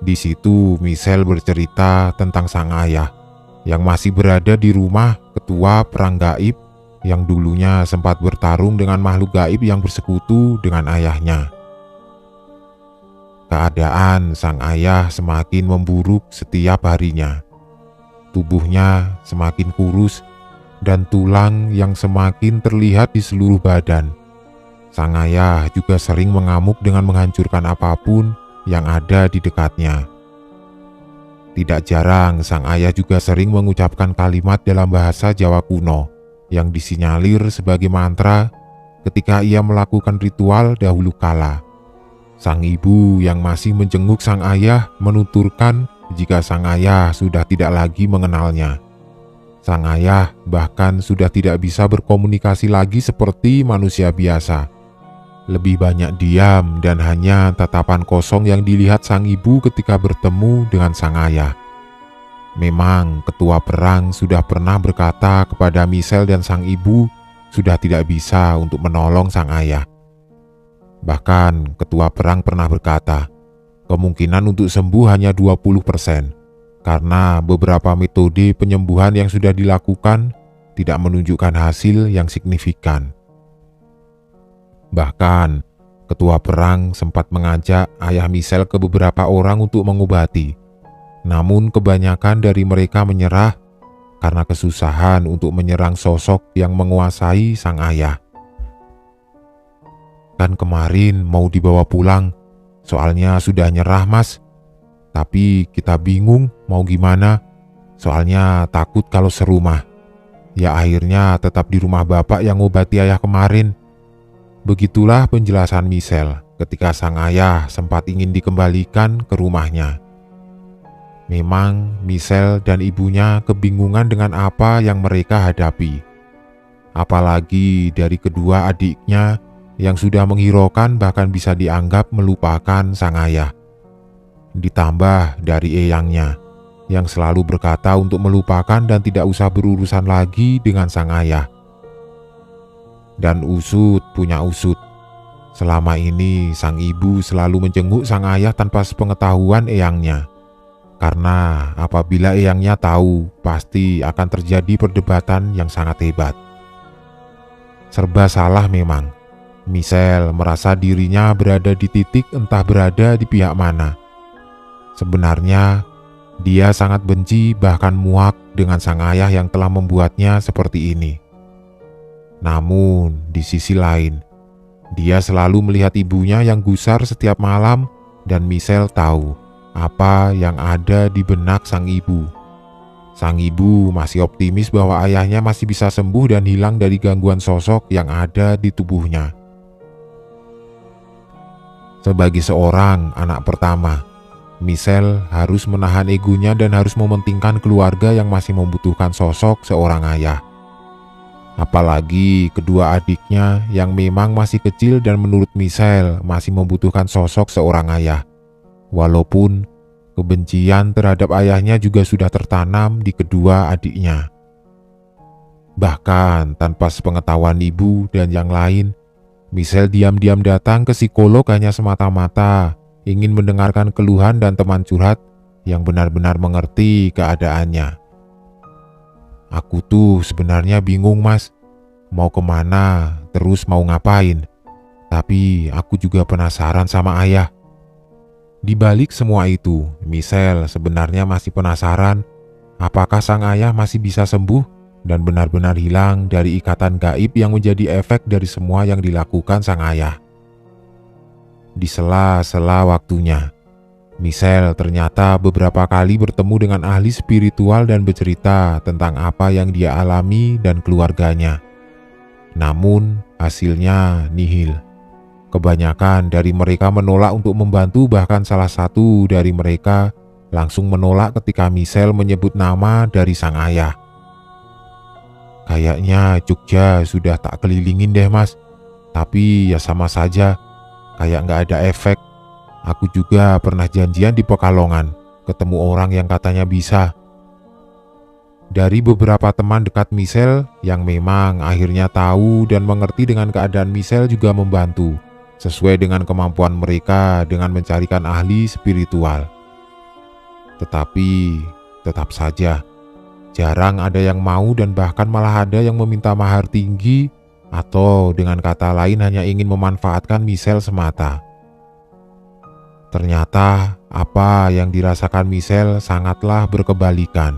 Di situ Michelle bercerita tentang sang ayah yang masih berada di rumah ketua perang gaib yang dulunya sempat bertarung dengan makhluk gaib yang bersekutu dengan ayahnya. Keadaan sang ayah semakin memburuk setiap harinya. Tubuhnya semakin kurus dan tulang yang semakin terlihat di seluruh badan. Sang ayah juga sering mengamuk dengan menghancurkan apapun yang ada di dekatnya. Tidak jarang sang ayah juga sering mengucapkan kalimat dalam bahasa Jawa kuno yang disinyalir sebagai mantra ketika ia melakukan ritual dahulu kala. Sang ibu yang masih menjenguk sang ayah menuturkan jika sang ayah sudah tidak lagi mengenalnya. Sang ayah bahkan sudah tidak bisa berkomunikasi lagi seperti manusia biasa. Lebih banyak diam dan hanya tatapan kosong yang dilihat sang ibu ketika bertemu dengan sang ayah. Memang ketua perang sudah pernah berkata kepada Michelle dan sang ibu sudah tidak bisa untuk menolong sang ayah. Bahkan ketua perang pernah berkata, kemungkinan untuk sembuh hanya 20%, karena beberapa metode penyembuhan yang sudah dilakukan tidak menunjukkan hasil yang signifikan. Bahkan, ketua perang sempat mengajak ayah Michelle ke beberapa orang untuk mengobati. Namun kebanyakan dari mereka menyerah karena kesusahan untuk menyerang sosok yang menguasai sang ayah. Kan kemarin mau dibawa pulang, soalnya sudah nyerah mas. Tapi kita bingung mau gimana, soalnya takut kalau serumah. Ya akhirnya tetap di rumah bapak yang ngobati ayah kemarin. Begitulah penjelasan Michelle ketika sang ayah sempat ingin dikembalikan ke rumahnya. Memang Michelle dan ibunya kebingungan dengan apa yang mereka hadapi. Apalagi dari kedua adiknya yang sudah menghiraukan bahkan bisa dianggap melupakan sang ayah. Ditambah dari eyangnya yang selalu berkata untuk melupakan dan tidak usah berurusan lagi dengan sang ayah. Dan usut punya usut. Selama ini sang ibu selalu menjenguk sang ayah tanpa sepengetahuan eyangnya. Karena apabila eyangnya tahu, pasti akan terjadi perdebatan yang sangat hebat. Serba salah memang. Michelle merasa dirinya berada di titik entah berada di pihak mana. Sebenarnya, dia sangat benci bahkan muak dengan sang ayah yang telah membuatnya seperti ini. Namun, di sisi lain, dia selalu melihat ibunya yang gusar setiap malam dan Michelle tahu apa yang ada di benak sang ibu. Sang ibu masih optimis bahwa ayahnya masih bisa sembuh dan hilang dari gangguan sosok yang ada di tubuhnya. Sebagai seorang anak pertama, Michelle harus menahan egonya dan harus mementingkan keluarga yang masih membutuhkan sosok seorang ayah. Apalagi kedua adiknya yang memang masih kecil dan menurut Michelle masih membutuhkan sosok seorang ayah. walaupun kebencian terhadap ayahnya juga sudah tertanam di kedua adiknya. Bahkan tanpa sepengetahuan ibu dan yang lain, Michelle diam-diam datang ke psikolog hanya semata-mata ingin mendengarkan keluhan dan teman curhat yang benar-benar mengerti keadaannya. Aku tuh sebenarnya bingung mas, mau kemana, terus mau ngapain. Tapi aku juga penasaran sama ayah. Di balik semua itu, Michelle sebenarnya masih penasaran apakah sang ayah masih bisa sembuh dan benar-benar hilang dari ikatan gaib yang menjadi efek dari semua yang dilakukan sang ayah. Di sela-sela waktunya, Michelle ternyata beberapa kali bertemu dengan ahli spiritual dan bercerita tentang apa yang dia alami dan keluarganya. Namun, hasilnya nihil. Kebanyakan dari mereka menolak untuk membantu, bahkan salah satu dari mereka langsung menolak ketika Michelle menyebut nama dari sang ayah. Kayaknya Jogja sudah tak kelilingin deh mas, tapi ya sama saja, kayak nggak ada efek. Aku juga pernah janjian di Pekalongan, ketemu orang yang katanya bisa. Dari beberapa teman dekat Michelle yang memang akhirnya tahu dan mengerti dengan keadaan Michelle juga membantu, sesuai dengan kemampuan mereka dengan mencarikan ahli spiritual. Tetapi, tetap saja, jarang ada yang mau dan bahkan malah ada yang meminta mahar tinggi atau dengan kata lain hanya ingin memanfaatkan Michelle semata. Ternyata apa yang dirasakan Michelle sangatlah berkebalikan.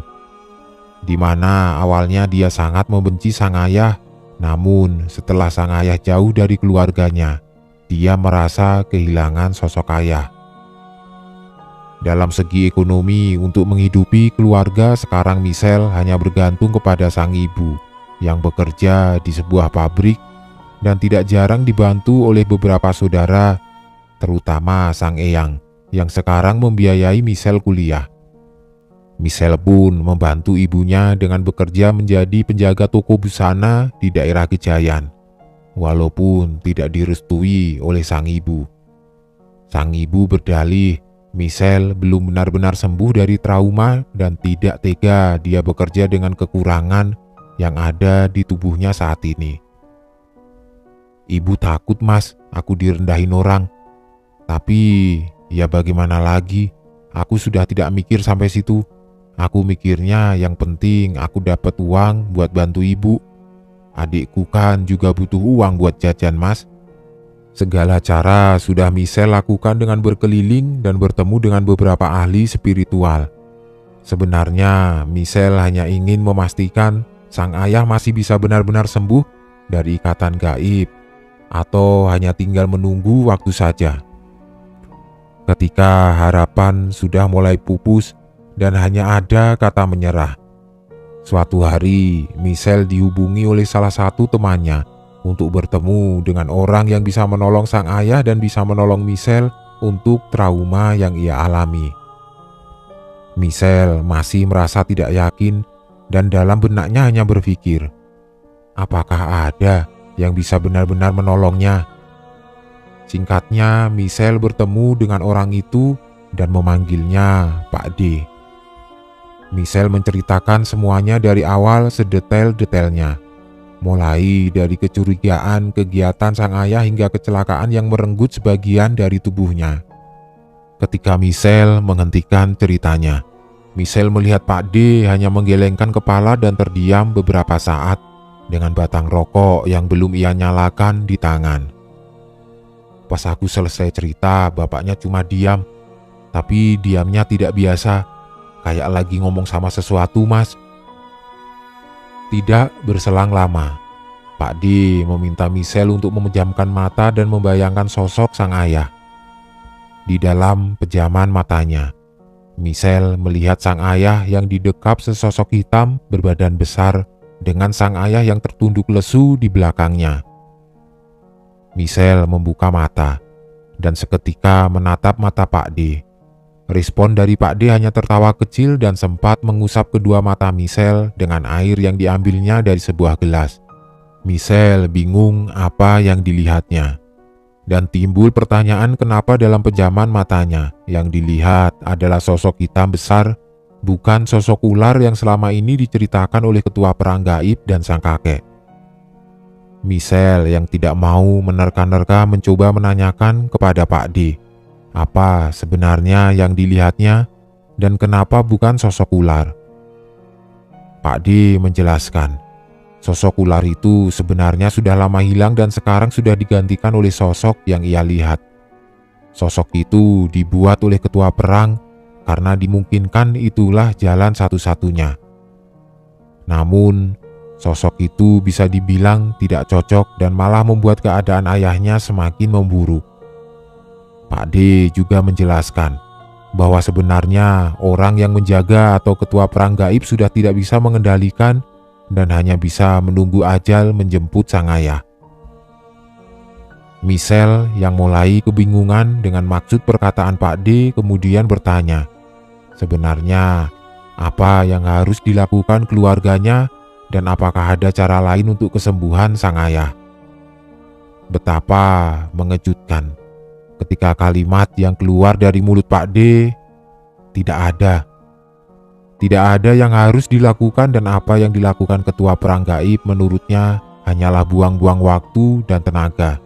Di mana awalnya dia sangat membenci sang ayah, namun setelah sang ayah jauh dari keluarganya, dia merasa kehilangan sosok ayah. Dalam segi ekonomi, untuk menghidupi keluarga sekarang Michelle hanya bergantung kepada sang ibu yang bekerja di sebuah pabrik dan tidak jarang dibantu oleh beberapa saudara, terutama sang eyang yang sekarang membiayai Michelle kuliah. Michelle pun membantu ibunya dengan bekerja menjadi penjaga toko busana di daerah Gejayan, walaupun tidak direstui oleh sang ibu. Sang ibu berdalih Michelle belum benar-benar sembuh dari trauma dan tidak tega dia bekerja dengan kekurangan yang ada di tubuhnya saat ini. Ibu takut mas, aku direndahin orang. Tapi ya bagaimana lagi, aku sudah tidak mikir sampai situ. Aku mikirnya yang penting aku dapat uang buat bantu ibu. Adikku kan juga butuh uang buat jajan mas. Segala cara sudah Michelle lakukan dengan berkeliling dan bertemu dengan beberapa ahli spiritual. Sebenarnya Michelle hanya ingin memastikan sang ayah masih bisa benar-benar sembuh dari ikatan gaib, atau hanya tinggal menunggu waktu saja. Ketika harapan sudah mulai pupus dan hanya ada kata menyerah, suatu hari Michelle dihubungi oleh salah satu temannya untuk bertemu dengan orang yang bisa menolong sang ayah dan bisa menolong Michelle untuk trauma yang ia alami. Michelle masih merasa tidak yakin dan dalam benaknya hanya berpikir, apakah ada yang bisa benar-benar menolongnya? Singkatnya, Michelle bertemu dengan orang itu dan memanggilnya Pak D. Michelle menceritakan semuanya dari awal sedetail-detailnya, mulai dari kecurigaan kegiatan sang ayah hingga kecelakaan yang merenggut sebagian dari tubuhnya. Ketika Michelle menghentikan ceritanya, Michelle melihat Pak D hanya menggelengkan kepala dan terdiam beberapa saat dengan batang rokok yang belum ia nyalakan di tangan. Pas aku selesai cerita, bapaknya cuma diam, tapi diamnya tidak biasa, kayak lagi ngomong sama sesuatu mas. Tidak berselang lama, Pak D meminta Michelle untuk memejamkan mata dan membayangkan sosok sang ayah. Di dalam pejaman matanya, Michelle melihat sang ayah yang didekap sesosok hitam berbadan besar dengan sang ayah yang tertunduk lesu di belakangnya. Michelle membuka mata dan seketika menatap mata Pak D. Respon dari Pak D hanya tertawa kecil dan sempat mengusap kedua mata Michelle dengan air yang diambilnya dari sebuah gelas. Michelle bingung apa yang dilihatnya. Dan timbul pertanyaan kenapa dalam pejaman matanya yang dilihat adalah sosok hitam besar, bukan sosok ular yang selama ini diceritakan oleh ketua perang gaib dan sang kakek. Michelle yang tidak mau menerka-nerka mencoba menanyakan kepada Pak D apa sebenarnya yang dilihatnya dan kenapa bukan sosok ular. Pak D menjelaskan, sosok ular itu sebenarnya sudah lama hilang dan sekarang sudah digantikan oleh sosok yang ia lihat. Sosok itu dibuat oleh ketua perang karena dimungkinkan itulah jalan satu-satunya. Namun, sosok itu bisa dibilang tidak cocok dan malah membuat keadaan ayahnya semakin memburuk. Pak D juga menjelaskan bahwa sebenarnya orang yang menjaga atau ketua perang gaib sudah tidak bisa mengendalikan dan hanya bisa menunggu ajal menjemput sang ayah. Michelle yang mulai kebingungan dengan maksud perkataan Pak D kemudian bertanya, sebenarnya apa yang harus dilakukan keluarganya dan apakah ada cara lain untuk kesembuhan sang ayah. Betapa mengejutkan ketika kalimat yang keluar dari mulut Pak D, tidak ada yang harus dilakukan dan apa yang dilakukan ketua perang gaib menurutnya hanyalah buang-buang waktu dan tenaga.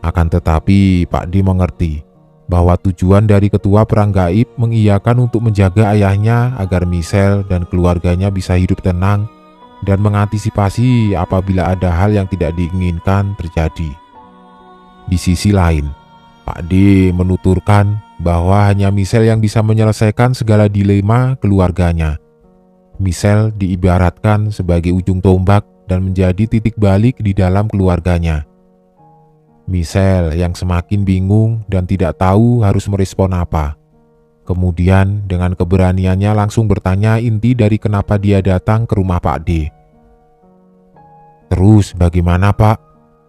Akan tetapi Pak D mengerti bahwa tujuan dari ketua perang gaib mengiyakan untuk menjaga ayahnya agar Michelle dan keluarganya bisa hidup tenang dan mengantisipasi apabila ada hal yang tidak diinginkan terjadi. Di sisi lain, Pak D menuturkan bahwa hanya Michelle yang bisa menyelesaikan segala dilema keluarganya. Michelle diibaratkan sebagai ujung tombak dan menjadi titik balik di dalam keluarganya. Michelle yang semakin bingung dan tidak tahu harus merespon apa. Kemudian dengan keberaniannya langsung bertanya inti dari kenapa dia datang ke rumah Pak D. "Terus bagaimana Pak?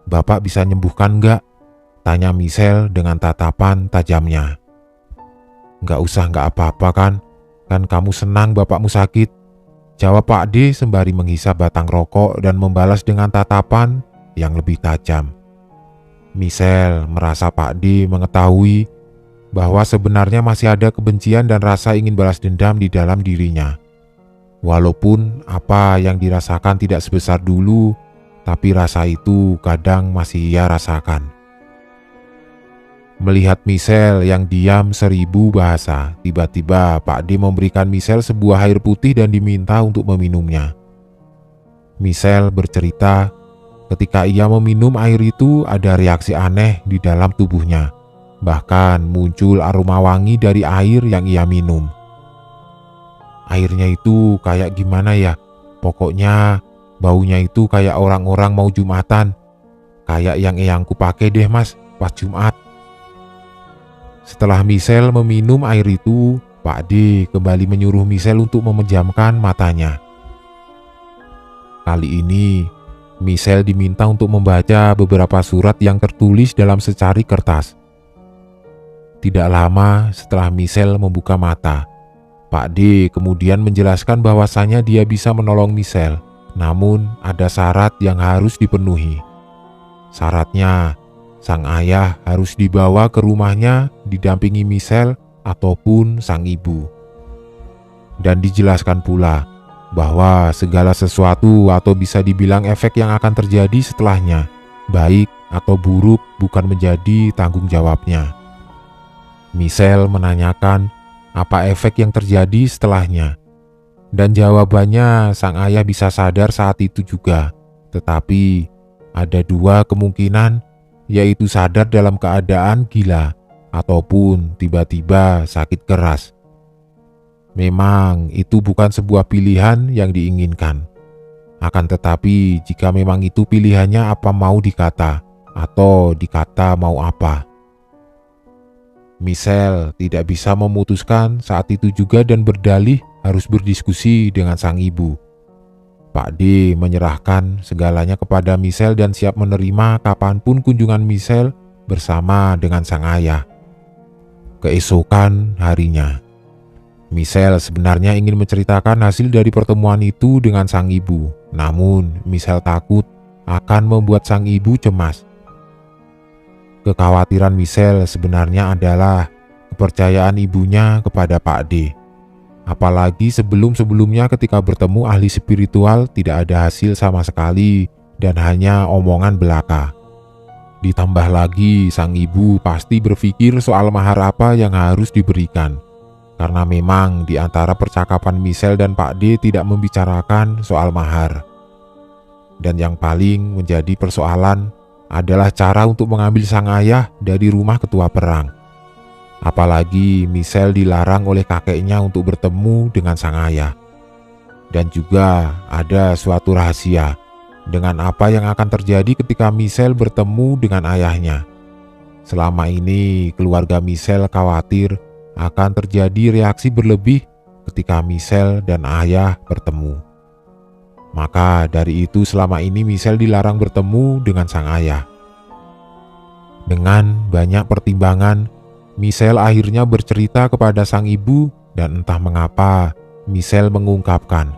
Bapak bisa nyembuhkan nggak?" tanya Michelle dengan tatapan tajamnya. "Nggak usah, nggak apa-apa kan? Kan kamu senang bapakmu sakit," jawab Pak D sembari menghisap batang rokok dan membalas dengan tatapan yang lebih tajam. Michelle merasa Pak D mengetahui bahwa sebenarnya masih ada kebencian dan rasa ingin balas dendam di dalam dirinya. Walaupun apa yang dirasakan tidak sebesar dulu, tapi rasa itu kadang masih ia rasakan. Melihat Michelle yang diam 1000 bahasa, tiba-tiba Pak D memberikan Michelle sebuah air putih dan diminta untuk meminumnya. Michelle bercerita, ketika ia meminum air itu ada reaksi aneh di dalam tubuhnya. Bahkan muncul aroma wangi dari air yang ia minum. Airnya itu kayak gimana ya? Pokoknya baunya itu kayak orang-orang mau Jumatan. Kayak yang eyangku pakai deh mas, pas Jumat. Setelah Michelle meminum air itu, Pak D kembali menyuruh Michelle untuk memejamkan matanya. Kali ini, Michelle diminta untuk membaca beberapa surat yang tertulis dalam secari kertas. Tidak lama setelah Michelle membuka mata, Pak D kemudian menjelaskan bahwasannya dia bisa menolong Michelle, namun ada syarat yang harus dipenuhi. Syaratnya, sang ayah harus dibawa ke rumahnya didampingi Michelle ataupun sang ibu. Dan dijelaskan pula bahwa segala sesuatu atau bisa dibilang efek yang akan terjadi setelahnya, baik atau buruk, bukan menjadi tanggung jawabnya. Michelle menanyakan apa efek yang terjadi setelahnya. Dan jawabannya sang ayah bisa sadar saat itu juga. Tetapi ada dua kemungkinan, yaitu sadar dalam keadaan gila ataupun tiba-tiba sakit keras. Memang itu bukan sebuah pilihan yang diinginkan. Akan tetapi jika memang itu pilihannya, apa mau dikata atau dikata mau apa. Michelle tidak bisa memutuskan saat itu juga dan berdalih harus berdiskusi dengan sang ibu. Pak D menyerahkan segalanya kepada Michelle dan siap menerima kapanpun kunjungan Michelle bersama dengan sang ayah. Keesokan harinya, Michelle sebenarnya ingin menceritakan hasil dari pertemuan itu dengan sang ibu. Namun Michelle takut akan membuat sang ibu cemas. Kekhawatiran Michelle sebenarnya adalah kepercayaan ibunya kepada Pak D. Apalagi sebelum-sebelumnya ketika bertemu ahli spiritual tidak ada hasil sama sekali dan hanya omongan belaka. Ditambah lagi sang ibu pasti berpikir soal mahar apa yang harus diberikan. Karena memang di antara percakapan Michelle dan Pak D tidak membicarakan soal mahar. Dan yang paling menjadi persoalan adalah cara untuk mengambil sang ayah dari rumah ketua perang. Apalagi Michelle dilarang oleh kakeknya untuk bertemu dengan sang ayah. Dan juga ada suatu rahasia dengan apa yang akan terjadi ketika Michelle bertemu dengan ayahnya. Selama ini keluarga Michelle khawatir akan terjadi reaksi berlebih ketika Michelle dan ayah bertemu. Maka dari itu selama ini Michelle dilarang bertemu dengan sang ayah. Dengan banyak pertimbangan, Michelle akhirnya bercerita kepada sang ibu dan entah mengapa Michelle mengungkapkan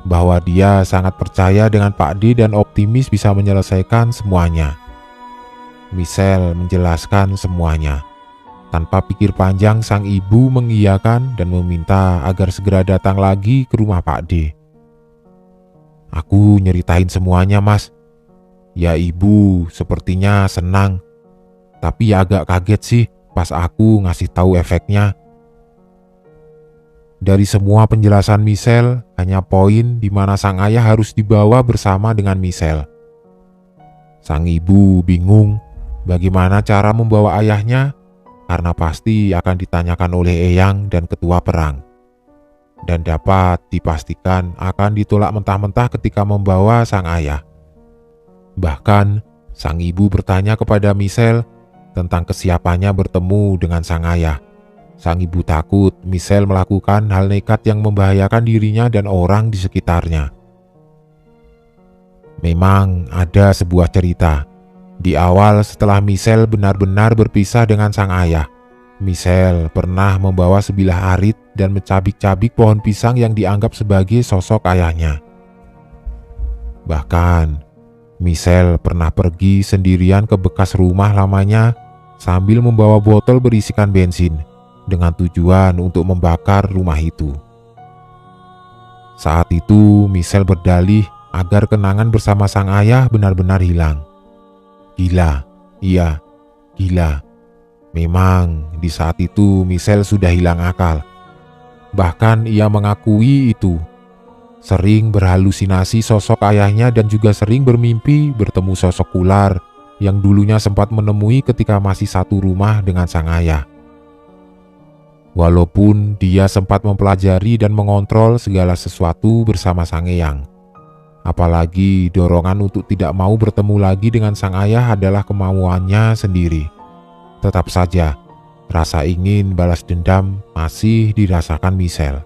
bahwa dia sangat percaya dengan Pak D dan optimis bisa menyelesaikan semuanya. Michelle menjelaskan semuanya. Tanpa pikir panjang sang ibu mengiyakan dan meminta agar segera datang lagi ke rumah Pak D. Aku nyeritain semuanya, Mas. Ya ibu sepertinya senang. Tapi ya agak kaget sih pas aku ngasih tahu efeknya. Dari semua penjelasan Michelle, hanya poin di mana sang ayah harus dibawa bersama dengan Michelle. Sang ibu bingung bagaimana cara membawa ayahnya karena pasti akan ditanyakan oleh eyang dan ketua perang. Dan dapat dipastikan akan ditolak mentah-mentah ketika membawa sang ayah. Bahkan, sang ibu bertanya kepada Michelle tentang kesiapannya bertemu dengan sang ayah. Sang ibu takut Michelle melakukan hal nekat yang membahayakan dirinya dan orang di sekitarnya. Memang ada sebuah cerita. Di awal setelah Michelle benar-benar berpisah dengan sang ayah, Michelle pernah membawa sebilah arit dan mencabik-cabik pohon pisang yang dianggap sebagai sosok ayahnya. Bahkan, Michelle pernah pergi sendirian ke bekas rumah lamanya sambil membawa botol berisikan bensin dengan tujuan untuk membakar rumah itu. Saat itu, Michelle berdalih agar kenangan bersama sang ayah benar-benar hilang. Gila, iya, gila. Memang di saat itu Michelle sudah hilang akal. Bahkan ia mengakui itu. Sering berhalusinasi sosok ayahnya dan juga sering bermimpi bertemu sosok ular yang dulunya sempat menemui ketika masih satu rumah dengan sang ayah. Walaupun dia sempat mempelajari dan mengontrol segala sesuatu bersama sang eyang. Apalagi dorongan untuk tidak mau bertemu lagi dengan sang ayah adalah kemauannya sendiri. Tetap saja, rasa ingin balas dendam masih dirasakan Michelle.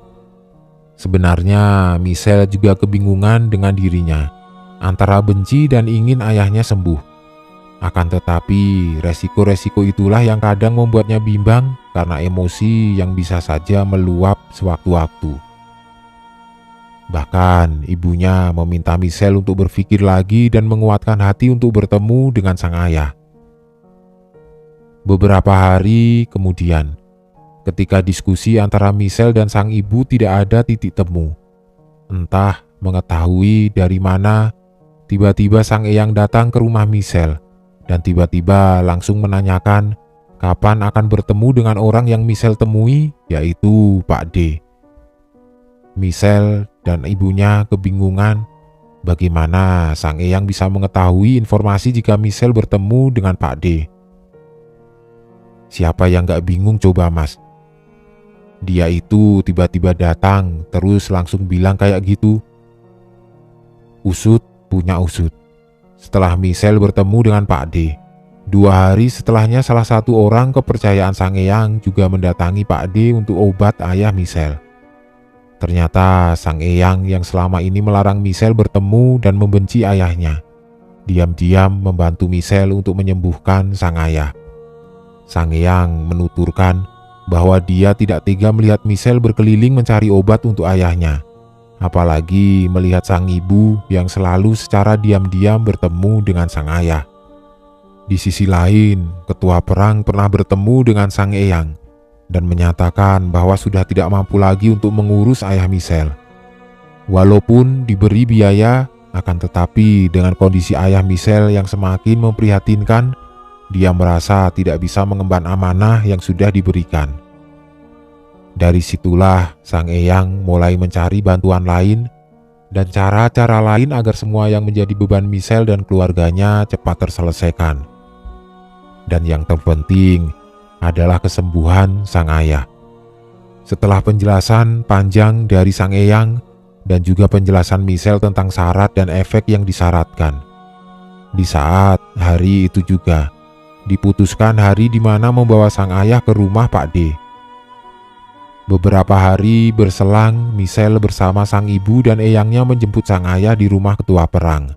Sebenarnya Michelle juga kebingungan dengan dirinya, antara benci dan ingin ayahnya sembuh. Akan tetapi, resiko-resiko itulah yang kadang membuatnya bimbang karena emosi yang bisa saja meluap sewaktu-waktu. Bahkan, ibunya meminta Michelle untuk berpikir lagi dan menguatkan hati untuk bertemu dengan sang ayah. Beberapa hari kemudian, ketika diskusi antara Michelle dan sang ibu tidak ada titik temu. Entah mengetahui dari mana, tiba-tiba sang eyang datang ke rumah Michelle dan tiba-tiba langsung menanyakan kapan akan bertemu dengan orang yang Michelle temui, yaitu Pak D. Michelle dan ibunya kebingungan bagaimana sang eyang bisa mengetahui informasi jika Michelle bertemu dengan Pak D. Siapa yang gak bingung coba, Mas? Dia itu tiba-tiba datang terus langsung bilang kayak gitu. Usut punya usut. Setelah Michelle bertemu dengan Pak D, 2 hari setelahnya salah satu orang kepercayaan sang eyang juga mendatangi Pak D untuk obat ayah Michelle. Ternyata sang eyang yang selama ini melarang Michelle bertemu dan membenci ayahnya, diam-diam membantu Michelle untuk menyembuhkan sang ayah. Sang eyang menuturkan bahwa dia tidak tega melihat Michelle berkeliling mencari obat untuk ayahnya. Apalagi melihat sang ibu yang selalu secara diam-diam bertemu dengan sang ayah. Di sisi lain, ketua perang pernah bertemu dengan sang eyang dan menyatakan bahwa sudah tidak mampu lagi untuk mengurus ayah Michelle. Walaupun diberi biaya, akan tetapi dengan kondisi ayah Michelle yang semakin memprihatinkan, dia merasa tidak bisa mengemban amanah yang sudah diberikan. Dari situlah sang eyang mulai mencari bantuan lain dan cara-cara lain agar semua yang menjadi beban Michelle dan keluarganya cepat terselesaikan. Dan yang terpenting adalah kesembuhan sang ayah. Setelah penjelasan panjang dari sang eyang dan juga penjelasan Michelle tentang syarat dan efek yang disyaratkan, di saat hari itu juga diputuskan hari di mana membawa sang ayah ke rumah Pak D. Beberapa hari berselang, Michelle bersama sang ibu dan eyangnya menjemput sang ayah di rumah ketua perang.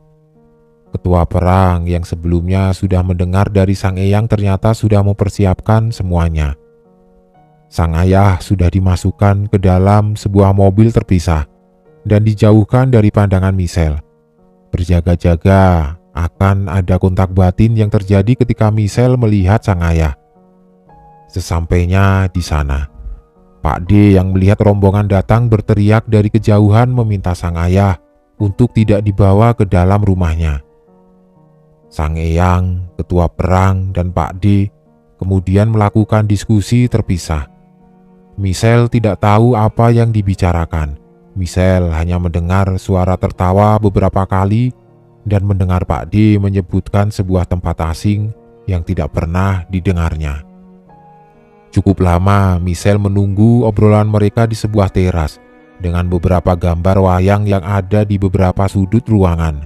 Ketua perang yang sebelumnya sudah mendengar dari sang eyang ternyata sudah mempersiapkan semuanya. Sang ayah sudah dimasukkan ke dalam sebuah mobil terpisah dan dijauhkan dari pandangan Michelle. Berjaga-jaga akan ada kontak batin yang terjadi ketika Michelle melihat sang ayah. Sesampainya di sana, Pak D yang melihat rombongan datang berteriak dari kejauhan meminta sang ayah untuk tidak dibawa ke dalam rumahnya. Sang eyang, ketua perang, dan Pak D kemudian melakukan diskusi terpisah. Michelle tidak tahu apa yang dibicarakan. Michelle hanya mendengar suara tertawa beberapa kali dan mendengar Pak D menyebutkan sebuah tempat asing yang tidak pernah didengarnya. Cukup lama Michelle menunggu obrolan mereka di sebuah teras dengan beberapa gambar wayang yang ada di beberapa sudut ruangan.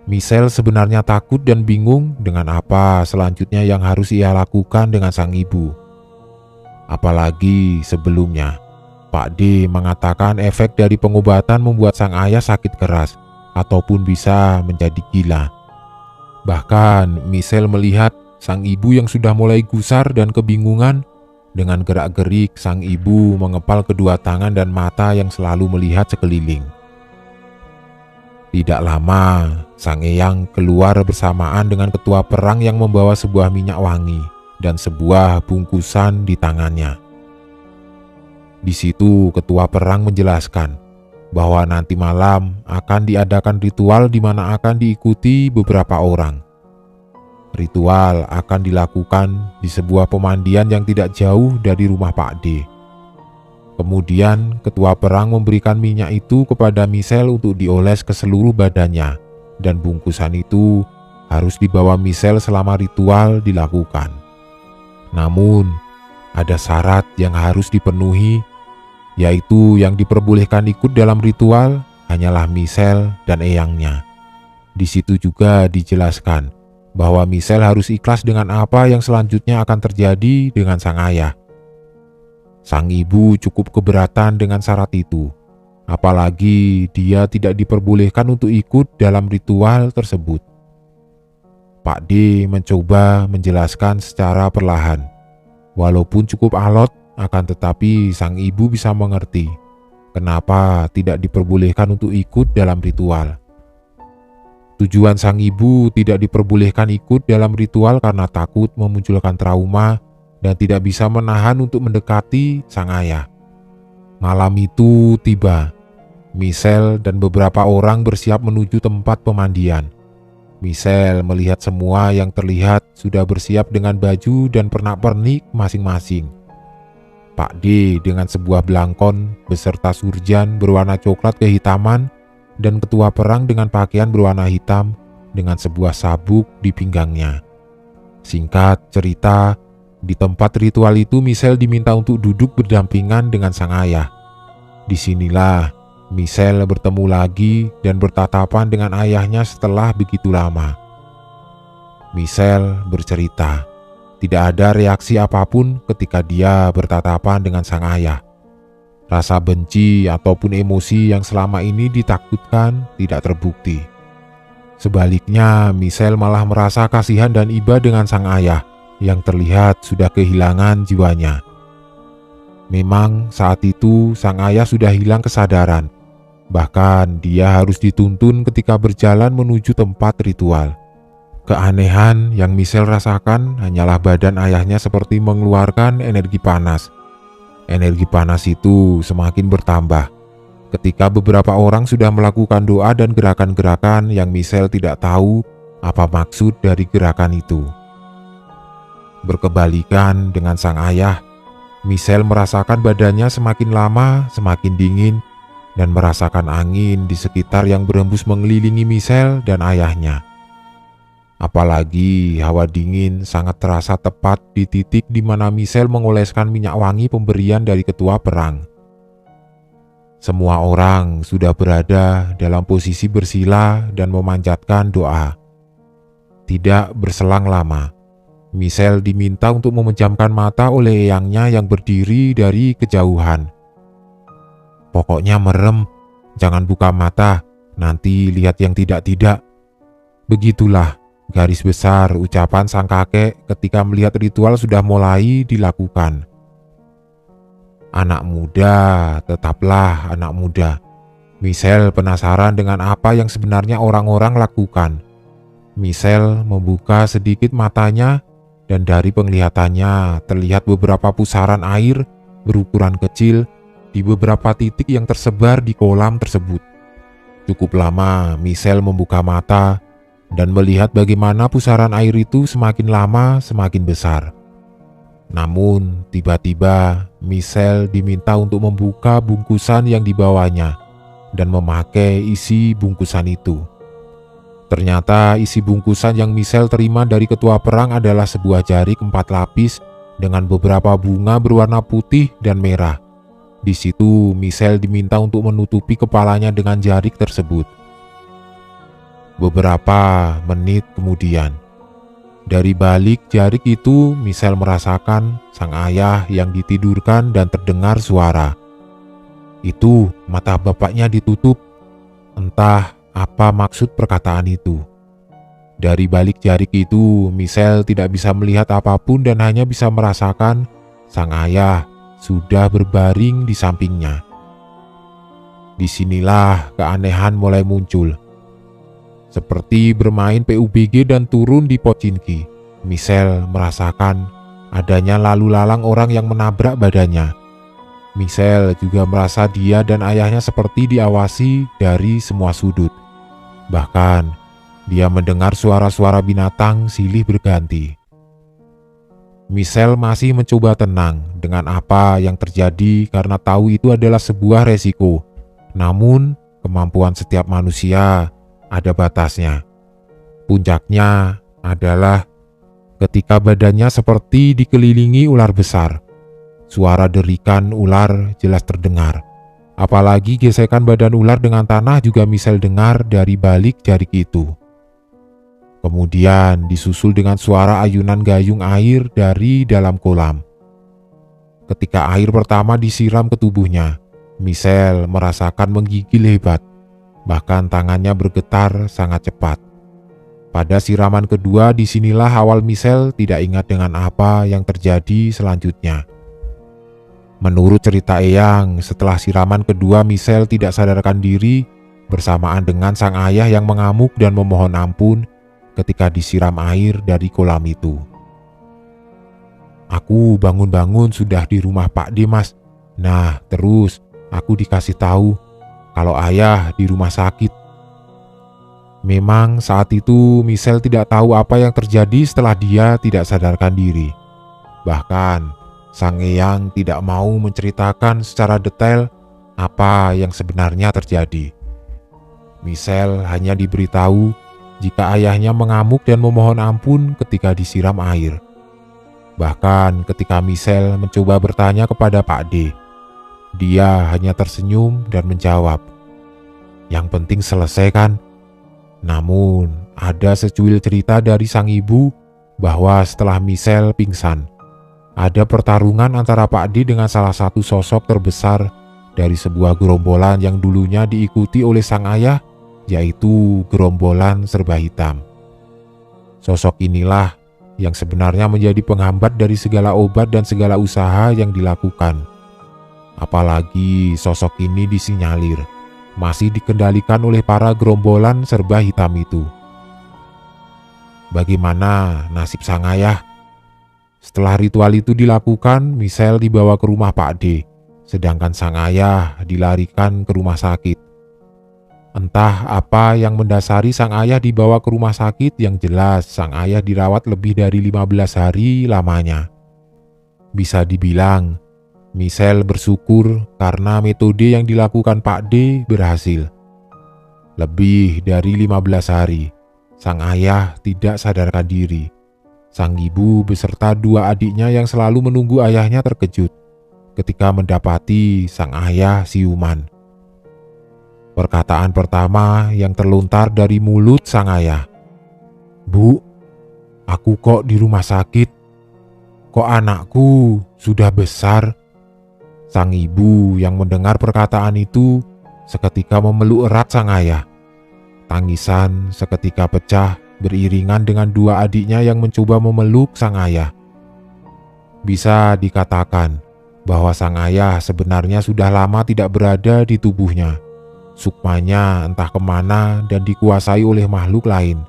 Michelle sebenarnya takut dan bingung dengan apa selanjutnya yang harus ia lakukan dengan sang ibu. Apalagi sebelumnya Pak D mengatakan efek dari pengobatan membuat sang ayah sakit keras ataupun bisa menjadi gila. Bahkan Michelle melihat sang ibu yang sudah mulai gusar dan kebingungan. Dengan gerak-gerik sang ibu mengepal kedua tangan dan mata yang selalu melihat sekeliling. Tidak lama, sang eyang keluar bersamaan dengan ketua perang yang membawa sebuah minyak wangi dan sebuah bungkusan di tangannya. Di situ ketua perang menjelaskan bahwa nanti malam akan diadakan ritual di mana akan diikuti beberapa orang. Ritual akan dilakukan di sebuah pemandian yang tidak jauh dari rumah Pak D. Kemudian ketua perang memberikan minyak itu kepada Michelle untuk dioles ke seluruh badannya, dan bungkusan itu harus dibawa Michelle selama ritual dilakukan. Namun ada syarat yang harus dipenuhi, yaitu yang diperbolehkan ikut dalam ritual hanyalah Michelle dan eyangnya. Di situ juga dijelaskan bahwa Michelle harus ikhlas dengan apa yang selanjutnya akan terjadi dengan sang ayah. Sang ibu cukup keberatan dengan syarat itu, apalagi dia tidak diperbolehkan untuk ikut dalam ritual tersebut. Pak D mencoba menjelaskan secara perlahan, walaupun cukup alot, akan tetapi sang ibu bisa mengerti kenapa tidak diperbolehkan untuk ikut dalam ritual. Tujuan sang ibu tidak diperbolehkan ikut dalam ritual karena takut memunculkan trauma dan tidak bisa menahan untuk mendekati sang ayah. Malam itu tiba. Michelle dan beberapa orang bersiap menuju tempat pemandian. Michelle melihat semua yang terlihat sudah bersiap dengan baju dan pernak-pernik masing-masing. Pak D dengan sebuah belangkon beserta surjan berwarna coklat kehitaman dan ketua perang dengan pakaian berwarna hitam dengan sebuah sabuk di pinggangnya. Singkat cerita, di tempat ritual itu Michelle diminta untuk duduk berdampingan dengan sang ayah. Disinilah Michelle bertemu lagi dan bertatapan dengan ayahnya setelah begitu lama. Michelle bercerita, tidak ada reaksi apapun ketika dia bertatapan dengan sang ayah. Rasa benci ataupun emosi yang selama ini ditakutkan tidak terbukti. Sebaliknya, Michelle malah merasa kasihan dan iba dengan sang ayah yang terlihat sudah kehilangan jiwanya. Memang saat itu sang ayah sudah hilang kesadaran. Bahkan dia harus dituntun ketika berjalan menuju tempat ritual. Keanehan yang Michelle rasakan hanyalah badan ayahnya seperti mengeluarkan energi panas. Energi panas itu semakin bertambah ketika beberapa orang sudah melakukan doa dan gerakan-gerakan yang Michelle tidak tahu apa maksud dari gerakan itu. Berkebalikan dengan sang ayah, Michelle merasakan badannya semakin lama semakin dingin dan merasakan angin di sekitar yang berembus mengelilingi Michelle dan ayahnya. Apalagi hawa dingin sangat terasa tepat di titik di mana Michelle mengoleskan minyak wangi pemberian dari ketua perang. Semua orang sudah berada dalam posisi bersila dan memanjatkan doa. Tidak berselang lama, Michelle diminta untuk memejamkan mata oleh eyangnya yang berdiri dari kejauhan. Pokoknya merem, jangan buka mata, nanti lihat yang tidak-tidak. Begitulah garis besar ucapan sang kakek ketika melihat ritual sudah mulai dilakukan. Anak muda, tetaplah anak muda. Michelle penasaran dengan apa yang sebenarnya orang-orang lakukan. Michelle membuka sedikit matanya dan dari penglihatannya terlihat beberapa pusaran air berukuran kecil di beberapa titik yang tersebar di kolam tersebut. Cukup lama Michelle membuka mata dan melihat bagaimana pusaran air itu semakin lama semakin besar. Namun tiba-tiba Michelle diminta untuk membuka bungkusan yang dibawanya dan memakai isi bungkusan itu. Ternyata isi bungkusan yang Michelle terima dari ketua perang adalah sebuah jarik 4 lapis dengan beberapa bunga berwarna putih dan merah. Di situ Michelle diminta untuk menutupi kepalanya dengan jarik tersebut. Beberapa menit kemudian, dari balik jarik itu Michelle merasakan sang ayah yang ditidurkan dan terdengar suara. Itu mata bapaknya ditutup. Entah apa maksud perkataan itu. Dari balik jarik itu Michelle tidak bisa melihat apapun dan hanya bisa merasakan sang ayah sudah berbaring di sampingnya. Disinilah keanehan mulai muncul. Seperti bermain PUBG dan turun di Pochinki, Michelle merasakan adanya lalu lalang orang yang menabrak badannya. Michelle juga merasa dia dan ayahnya seperti diawasi dari semua sudut. Bahkan, dia mendengar suara-suara binatang silih berganti. Michelle masih mencoba tenang dengan apa yang terjadi karena tahu itu adalah sebuah resiko. Namun, kemampuan setiap manusia ada batasnya. Puncaknya adalah ketika badannya seperti dikelilingi ular besar. Suara derikan ular jelas terdengar. Apalagi gesekan badan ular dengan tanah juga Michelle dengar dari balik jarik itu. Kemudian disusul dengan suara ayunan gayung air dari dalam kolam. Ketika air pertama disiram ke tubuhnya, Michelle merasakan menggigil hebat. Bahkan tangannya bergetar sangat cepat. Pada siraman kedua disinilah awal Michelle tidak ingat dengan apa yang terjadi selanjutnya. Menurut cerita eyang, setelah siraman kedua Michelle tidak sadarkan diri bersamaan dengan sang ayah yang mengamuk dan memohon ampun ketika disiram air dari kolam itu. Aku bangun-bangun sudah di rumah Pak D, Mas. Nah, terus aku dikasih tahu kalau ayah di rumah sakit. Memang saat itu Michelle tidak tahu apa yang terjadi setelah dia tidak sadarkan diri. Bahkan sang eyang tidak mau menceritakan secara detail apa yang sebenarnya terjadi. Michelle hanya diberitahu jika ayahnya mengamuk dan memohon ampun ketika disiram air. Bahkan ketika Michelle mencoba bertanya kepada Pak D, dia hanya tersenyum dan menjawab, "Yang penting selesai kan?" Namun, ada secuil cerita dari sang ibu bahwa setelah Michelle pingsan, ada pertarungan antara Pak D dengan salah satu sosok terbesar dari sebuah gerombolan yang dulunya diikuti oleh sang ayah, yaitu gerombolan serba hitam. Sosok inilah yang sebenarnya menjadi penghambat dari segala obat dan segala usaha yang dilakukan. Apalagi sosok ini disinyalir masih dikendalikan oleh para gerombolan serba hitam itu. Bagaimana nasib sang ayah? Setelah ritual itu dilakukan, Michelle dibawa ke rumah Pak D, sedangkan sang ayah dilarikan ke rumah sakit. Entah apa yang mendasari sang ayah dibawa ke rumah sakit, yang jelas sang ayah dirawat lebih dari 15 hari lamanya. Bisa dibilang, Michelle bersyukur karena metode yang dilakukan Pak D berhasil. Lebih dari 15 hari, sang ayah tidak sadarkan diri. Sang ibu beserta dua adiknya yang selalu menunggu ayahnya terkejut ketika mendapati sang ayah siuman. Perkataan pertama yang terlontar dari mulut sang ayah, "Bu, aku kok di rumah sakit? Kok anakku sudah besar?" Sang ibu yang mendengar perkataan itu seketika memeluk erat sang ayah. Tangisan seketika pecah beriringan dengan dua adiknya yang mencoba memeluk sang ayah. Bisa dikatakan bahwa sang ayah sebenarnya sudah lama tidak berada di tubuhnya. Sukmanya entah kemana dan dikuasai oleh makhluk lain.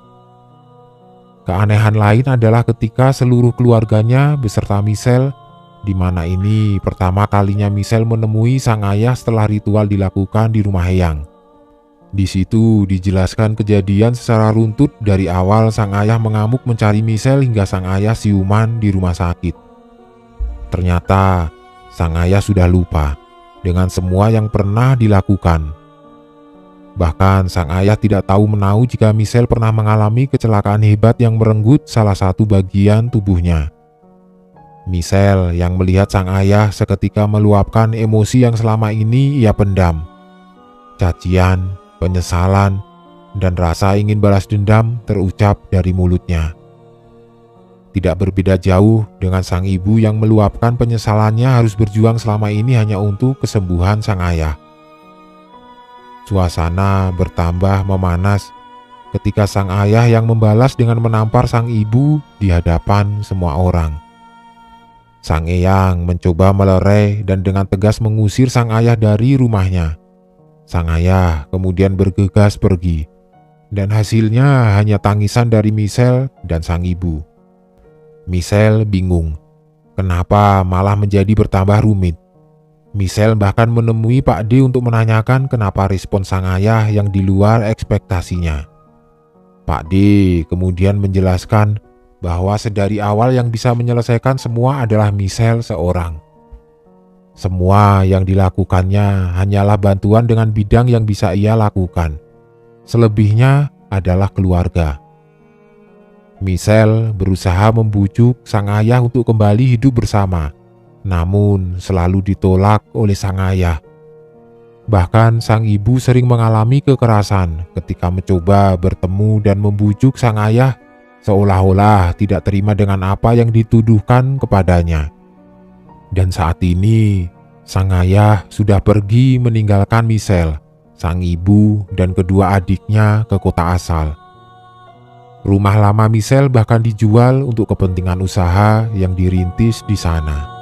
Keanehan lain adalah ketika seluruh keluarganya beserta Michelle, di mana ini pertama kalinya Michelle menemui sang ayah setelah ritual dilakukan di rumah Eyang. Di situ dijelaskan kejadian secara runtut dari awal sang ayah mengamuk mencari Michelle hingga sang ayah siuman di rumah sakit. Ternyata sang ayah sudah lupa dengan semua yang pernah dilakukan. Bahkan sang ayah tidak tahu menahu jika Michelle pernah mengalami kecelakaan hebat yang merenggut salah satu bagian tubuhnya. Michelle yang melihat sang ayah seketika meluapkan emosi yang selama ini ia pendam. Cacian, penyesalan, dan rasa ingin balas dendam terucap dari mulutnya. Tidak berbeda jauh dengan sang ibu yang meluapkan penyesalannya harus berjuang selama ini hanya untuk kesembuhan sang ayah. Suasana bertambah memanas ketika sang ayah yang membalas dengan menampar sang ibu di hadapan semua orang. Sang Eyang mencoba melerai dan dengan tegas mengusir sang ayah dari rumahnya. Sang ayah kemudian bergegas pergi, dan hasilnya hanya tangisan dari Michelle dan sang ibu. Michelle bingung, kenapa malah menjadi bertambah rumit. Michelle bahkan menemui Pak D untuk menanyakan kenapa respon sang ayah yang di luar ekspektasinya. Pak D kemudian menjelaskan bahwa sedari awal yang bisa menyelesaikan semua adalah Michelle seorang. Semua yang dilakukannya hanyalah bantuan dengan bidang yang bisa ia lakukan. Selebihnya adalah keluarga. Michelle berusaha membujuk sang ayah untuk kembali hidup bersama, namun selalu ditolak oleh sang ayah. Bahkan sang ibu sering mengalami kekerasan ketika mencoba bertemu dan membujuk sang ayah, seolah-olah tidak terima dengan apa yang dituduhkan kepadanya. Dan saat ini, sang ayah sudah pergi meninggalkan Michelle, sang ibu, dan kedua adiknya ke kota asal. Rumah lama Michelle bahkan dijual untuk kepentingan usaha yang dirintis di sana.